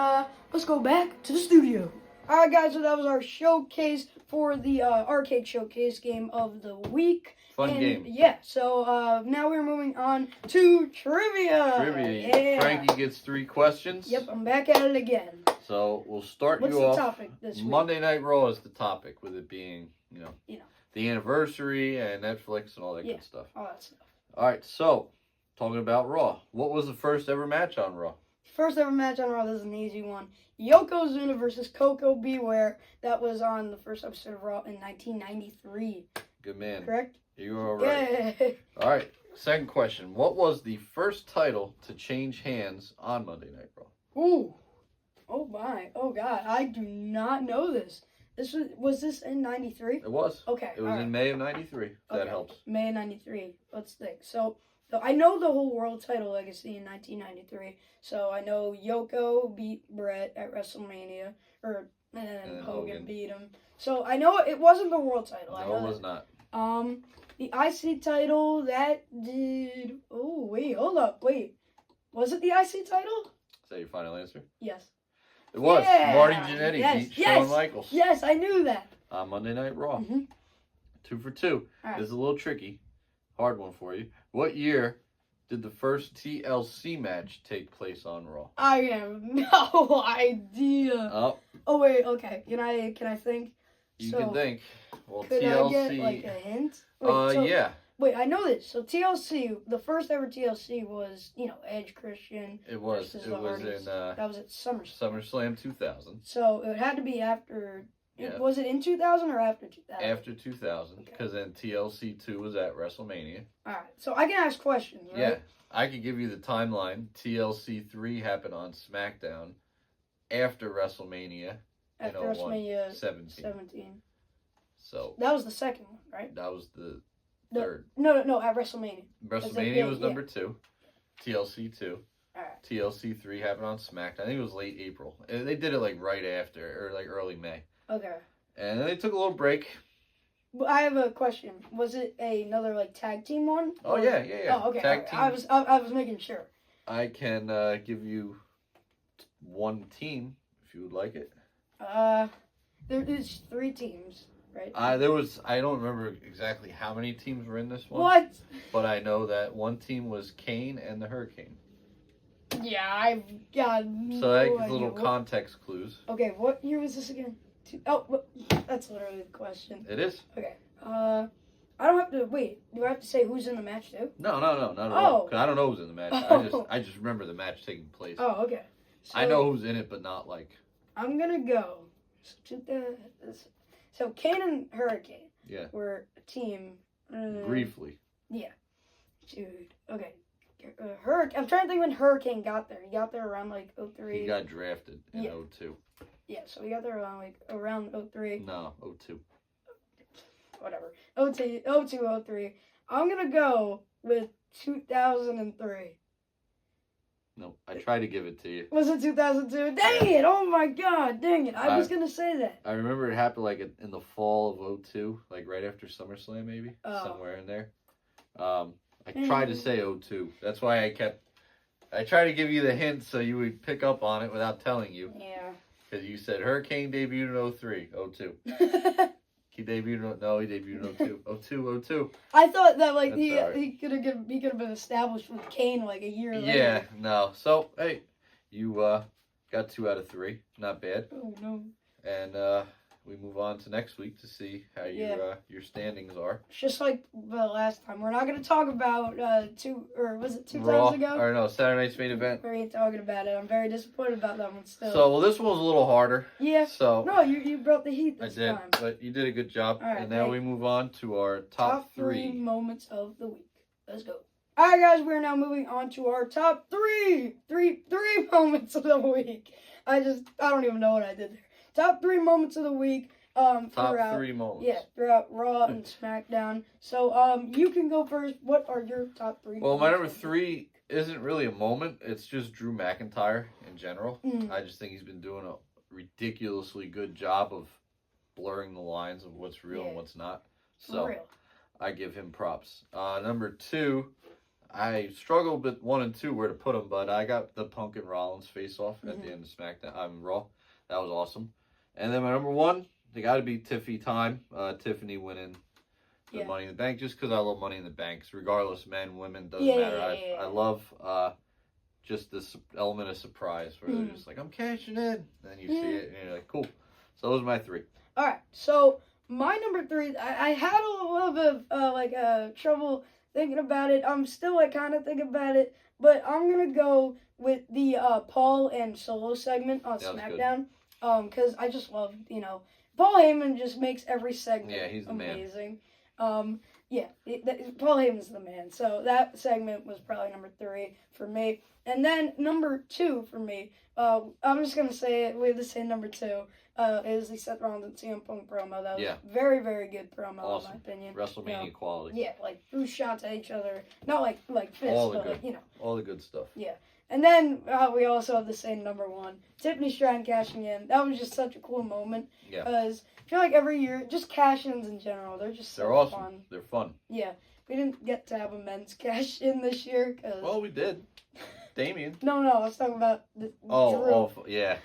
Speaker 1: let's go back to the studio. Alright guys, so that was our showcase for the arcade showcase game of the week.
Speaker 2: Fun game.
Speaker 1: Yeah, so now we're moving on to trivia. Yeah.
Speaker 2: Frankie gets 3 questions.
Speaker 1: Yep, I'm back at it again.
Speaker 2: So we'll start
Speaker 1: What's
Speaker 2: you
Speaker 1: the
Speaker 2: off.
Speaker 1: topic this week?
Speaker 2: Monday Night Raw is the topic, with it being, the anniversary and Netflix and all that good stuff.
Speaker 1: All that stuff.
Speaker 2: All right, so talking about Raw, what was the first ever match on Raw?
Speaker 1: First ever match on Raw, this is an easy one. Yokozuna versus Koko Beware. That was on the first episode of Raw in 1993.
Speaker 2: Good man.
Speaker 1: Correct?
Speaker 2: You are right.
Speaker 1: Yeah.
Speaker 2: All right, second question. What was the first title to change hands on Monday Night Raw?
Speaker 1: Ooh. Oh my. Oh God. I do not know this. Was this in 93?
Speaker 2: It was.
Speaker 1: Okay.
Speaker 2: It was in May of 93. That helps.
Speaker 1: May of 93. Let's think. So I know the whole world title legacy in 1993. So I know Yoko beat Brett at WrestleMania, and Hogan beat him. So I know it wasn't the world title.
Speaker 2: No, it was not.
Speaker 1: The IC title that did. Oh wait, hold up, wait. Was it the IC title?
Speaker 2: Is that your final answer?
Speaker 1: Yes.
Speaker 2: It was.
Speaker 1: Yeah.
Speaker 2: Marty Jannetty beat Shawn Michaels.
Speaker 1: Yes, I knew that.
Speaker 2: On Monday Night Raw. 2 for 2.
Speaker 1: Right.
Speaker 2: This is a little tricky. Hard one for you. What year did the first TLC match take place on Raw?
Speaker 1: I have no idea.
Speaker 2: Oh.
Speaker 1: Oh wait, okay. Can I think?
Speaker 2: You
Speaker 1: So,
Speaker 2: can think. Well,
Speaker 1: could
Speaker 2: TLC.
Speaker 1: I get like a hint? Wait,
Speaker 2: yeah.
Speaker 1: Wait, I know this. So TLC, the first ever TLC was, Edge Christian.
Speaker 2: It was.
Speaker 1: versus
Speaker 2: It
Speaker 1: the
Speaker 2: was
Speaker 1: Hardys.
Speaker 2: in
Speaker 1: That was at SummerSlam.
Speaker 2: SummerSlam 2000.
Speaker 1: So it had to be after.
Speaker 2: Yeah.
Speaker 1: Was it in 2000 or after 2000?
Speaker 2: After 2000, because then TLC 2 was at WrestleMania.
Speaker 1: All right. So I can ask questions, right?
Speaker 2: Yeah. I could give you the timeline. TLC 3 happened on SmackDown after WrestleMania.
Speaker 1: After
Speaker 2: 01,
Speaker 1: WrestleMania
Speaker 2: 17. So
Speaker 1: That was the second one, right?
Speaker 2: that was the
Speaker 1: No,
Speaker 2: third.
Speaker 1: No, at WrestleMania.
Speaker 2: WrestleMania was
Speaker 1: yeah.
Speaker 2: number 2. TLC 2.
Speaker 1: All right.
Speaker 2: TLC 3 happened on SmackDown. I think it was late April. And they did it like right after, or like early May.
Speaker 1: Okay.
Speaker 2: And then they took a little break.
Speaker 1: But I have a question. Was it another like tag team one?
Speaker 2: Oh
Speaker 1: Or-
Speaker 2: yeah.
Speaker 1: Oh, okay.
Speaker 2: Tag
Speaker 1: All right.
Speaker 2: team.
Speaker 1: I was making sure.
Speaker 2: I can give you one team if you would like it.
Speaker 1: There is 3 teams, right?
Speaker 2: I don't remember exactly how many teams were in this one.
Speaker 1: What?
Speaker 2: But I know that one team was Kane and the Hurricane.
Speaker 1: Yeah, I've got
Speaker 2: So
Speaker 1: no
Speaker 2: that
Speaker 1: idea.
Speaker 2: gives little
Speaker 1: What-
Speaker 2: context clues.
Speaker 1: Okay, what year was this again? That's literally the question.
Speaker 2: It is?
Speaker 1: Okay. I don't have to wait. Do I have to say who's in the match too?
Speaker 2: No, not at all.
Speaker 1: Oh.
Speaker 2: 'Cause I don't know who's in the match.
Speaker 1: Oh.
Speaker 2: I just remember the match taking place.
Speaker 1: Oh, okay. So
Speaker 2: I know who's in it, but not like.
Speaker 1: I'm gonna go. So Kane and Hurricane.
Speaker 2: Yeah.
Speaker 1: Were a team.
Speaker 2: Briefly.
Speaker 1: Dude. Okay. Hurricane. I'm trying to think when Hurricane got there. He got there around like 03.
Speaker 2: He got drafted in
Speaker 1: Yeah.
Speaker 2: 02.
Speaker 1: Yeah, so he got there around 03.
Speaker 2: No, 02.
Speaker 1: Whatever. 02, 03. I'm gonna go with 2003.
Speaker 2: No, I tried to give it to you.
Speaker 1: Was it 2002? Dang it! Oh my god! Dang it! I was gonna say that.
Speaker 2: I remember it happened like in the fall of 02, like right after SummerSlam, maybe somewhere in there. I tried to say 02. That's why I tried to give you the hint so you would pick up on it without telling you.
Speaker 1: Yeah.
Speaker 2: Because you said Hurricane debuted in 03, 02. He debuted in 02. 02.
Speaker 1: I thought that like
Speaker 2: That's
Speaker 1: he
Speaker 2: all right.
Speaker 1: he could have been established with Kane like a year
Speaker 2: Yeah,
Speaker 1: later.
Speaker 2: no. So hey, you got 2 out of 3. Not bad.
Speaker 1: Oh no.
Speaker 2: And we move on to next week to see how your standings are.
Speaker 1: It's just like the last time. We're not gonna talk about two
Speaker 2: Raw,
Speaker 1: times ago?
Speaker 2: or no, Saturday night's main event.
Speaker 1: We ain't talking about it. I'm very disappointed about that one still.
Speaker 2: So, well, this one was a little harder.
Speaker 1: yeah.
Speaker 2: So
Speaker 1: No, you brought the heat
Speaker 2: I
Speaker 1: this
Speaker 2: did,
Speaker 1: time.
Speaker 2: but you did a good job.
Speaker 1: All right,
Speaker 2: and now
Speaker 1: thank
Speaker 2: we move on to our top
Speaker 1: 3
Speaker 2: 3.
Speaker 1: moments of the week. Let's go. All right, guys, we're now moving on to our top three moments of the week. I don't even know what I did there. Top 3 moments of the week.
Speaker 2: Top
Speaker 1: Throughout,
Speaker 2: 3 moments.
Speaker 1: Yeah, throughout Raw and SmackDown. So, you can go first. What are your top 3?
Speaker 2: Well, my number 3 isn't really a moment. It's just Drew McIntyre in general.
Speaker 1: Mm.
Speaker 2: I just think he's been doing a ridiculously good job of blurring the lines of what's real and what's not. So
Speaker 1: For real.
Speaker 2: I give him props. Number 2, I struggled with 1 and 2 where to put them, but I got the Punk and Rollins face off at the end of SmackDown. Raw. That was awesome. And then my number 1, they got to be Tiffany time. Tiffany winning the Money in the Bank, just because I love Money in the Banks. Regardless, men, women, doesn't matter. I love just this element of surprise where they're just like, I'm cashing in. And then you see it and you're like, cool. So those are my 3.
Speaker 1: All right. So my number 3, I had a little bit of trouble thinking about it. I'm still kind of thinking about it, but I'm gonna go with the Paul and Solo segment on SmackDown. Because I just love Paul Heyman just makes every segment
Speaker 2: he's the
Speaker 1: amazing. Paul Heyman's the man. So that segment was probably number 3 for me. And then number 2 for me, I'm just going to say it, we have the same number 2, is the Seth Rollins and CM Punk promo. That was very, very good promo in my opinion.
Speaker 2: WrestleMania quality.
Speaker 1: Yeah, like threw shots at each other. Not like fists, but
Speaker 2: all the good stuff.
Speaker 1: Yeah. And then we also have the same number 1, Tiffany Stratton cashing in. That was just such a cool moment.
Speaker 2: Yeah.
Speaker 1: Because I feel like every year, just cash-ins in general, they're just so
Speaker 2: awesome.
Speaker 1: fun.
Speaker 2: They're fun.
Speaker 1: Yeah. We didn't get to have a men's cash-in this year.
Speaker 2: Well, we did. Damien.
Speaker 1: No, I was talking about Drew.
Speaker 2: Yeah.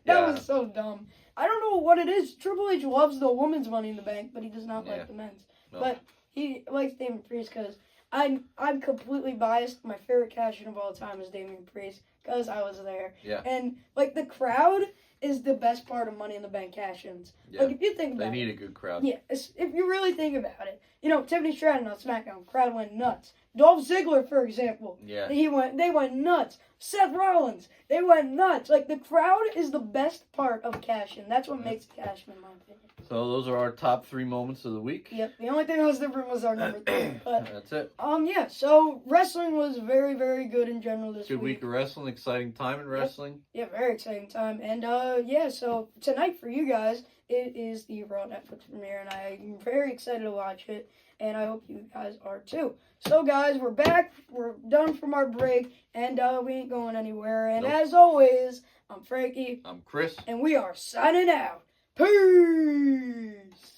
Speaker 1: That was so dumb. I don't know what it is. Triple H loves the women's Money in the Bank, but he does not like the men's.
Speaker 2: No.
Speaker 1: But he likes Damian Priest because I'm completely biased. My favorite cash-in of all time is Damian Priest because I was there.
Speaker 2: Yeah.
Speaker 1: And the crowd is the best part of Money in the Bank cash-ins.
Speaker 2: Yeah.
Speaker 1: Like, if you think
Speaker 2: They
Speaker 1: about it.
Speaker 2: need a good crowd.
Speaker 1: Yeah, if you really think about it. Tiffany Stratton on SmackDown, crowd went nuts. Dolph Ziggler, for example,
Speaker 2: Yeah.
Speaker 1: they went nuts. Seth Rollins, they went nuts. Like, the crowd is the best part of cash-in. That's what makes a cash-in, in my opinion.
Speaker 2: So those are our top 3 moments of the week.
Speaker 1: Yep, the only thing that was different was our number 3. But,
Speaker 2: That's it.
Speaker 1: yeah, so wrestling was very, very good in general this
Speaker 2: Good week of wrestling. Exciting time in wrestling.
Speaker 1: Yeah, very exciting time. And, yeah, so tonight for you guys, it is the Raw Netflix premiere, and I'm very excited to watch it, and I hope you guys are too. So, guys, we're back. We're done from our break, and we ain't going anywhere. And
Speaker 2: Nope.
Speaker 1: as always, I'm Frankie.
Speaker 2: I'm Chris.
Speaker 1: And we are signing out. Peace!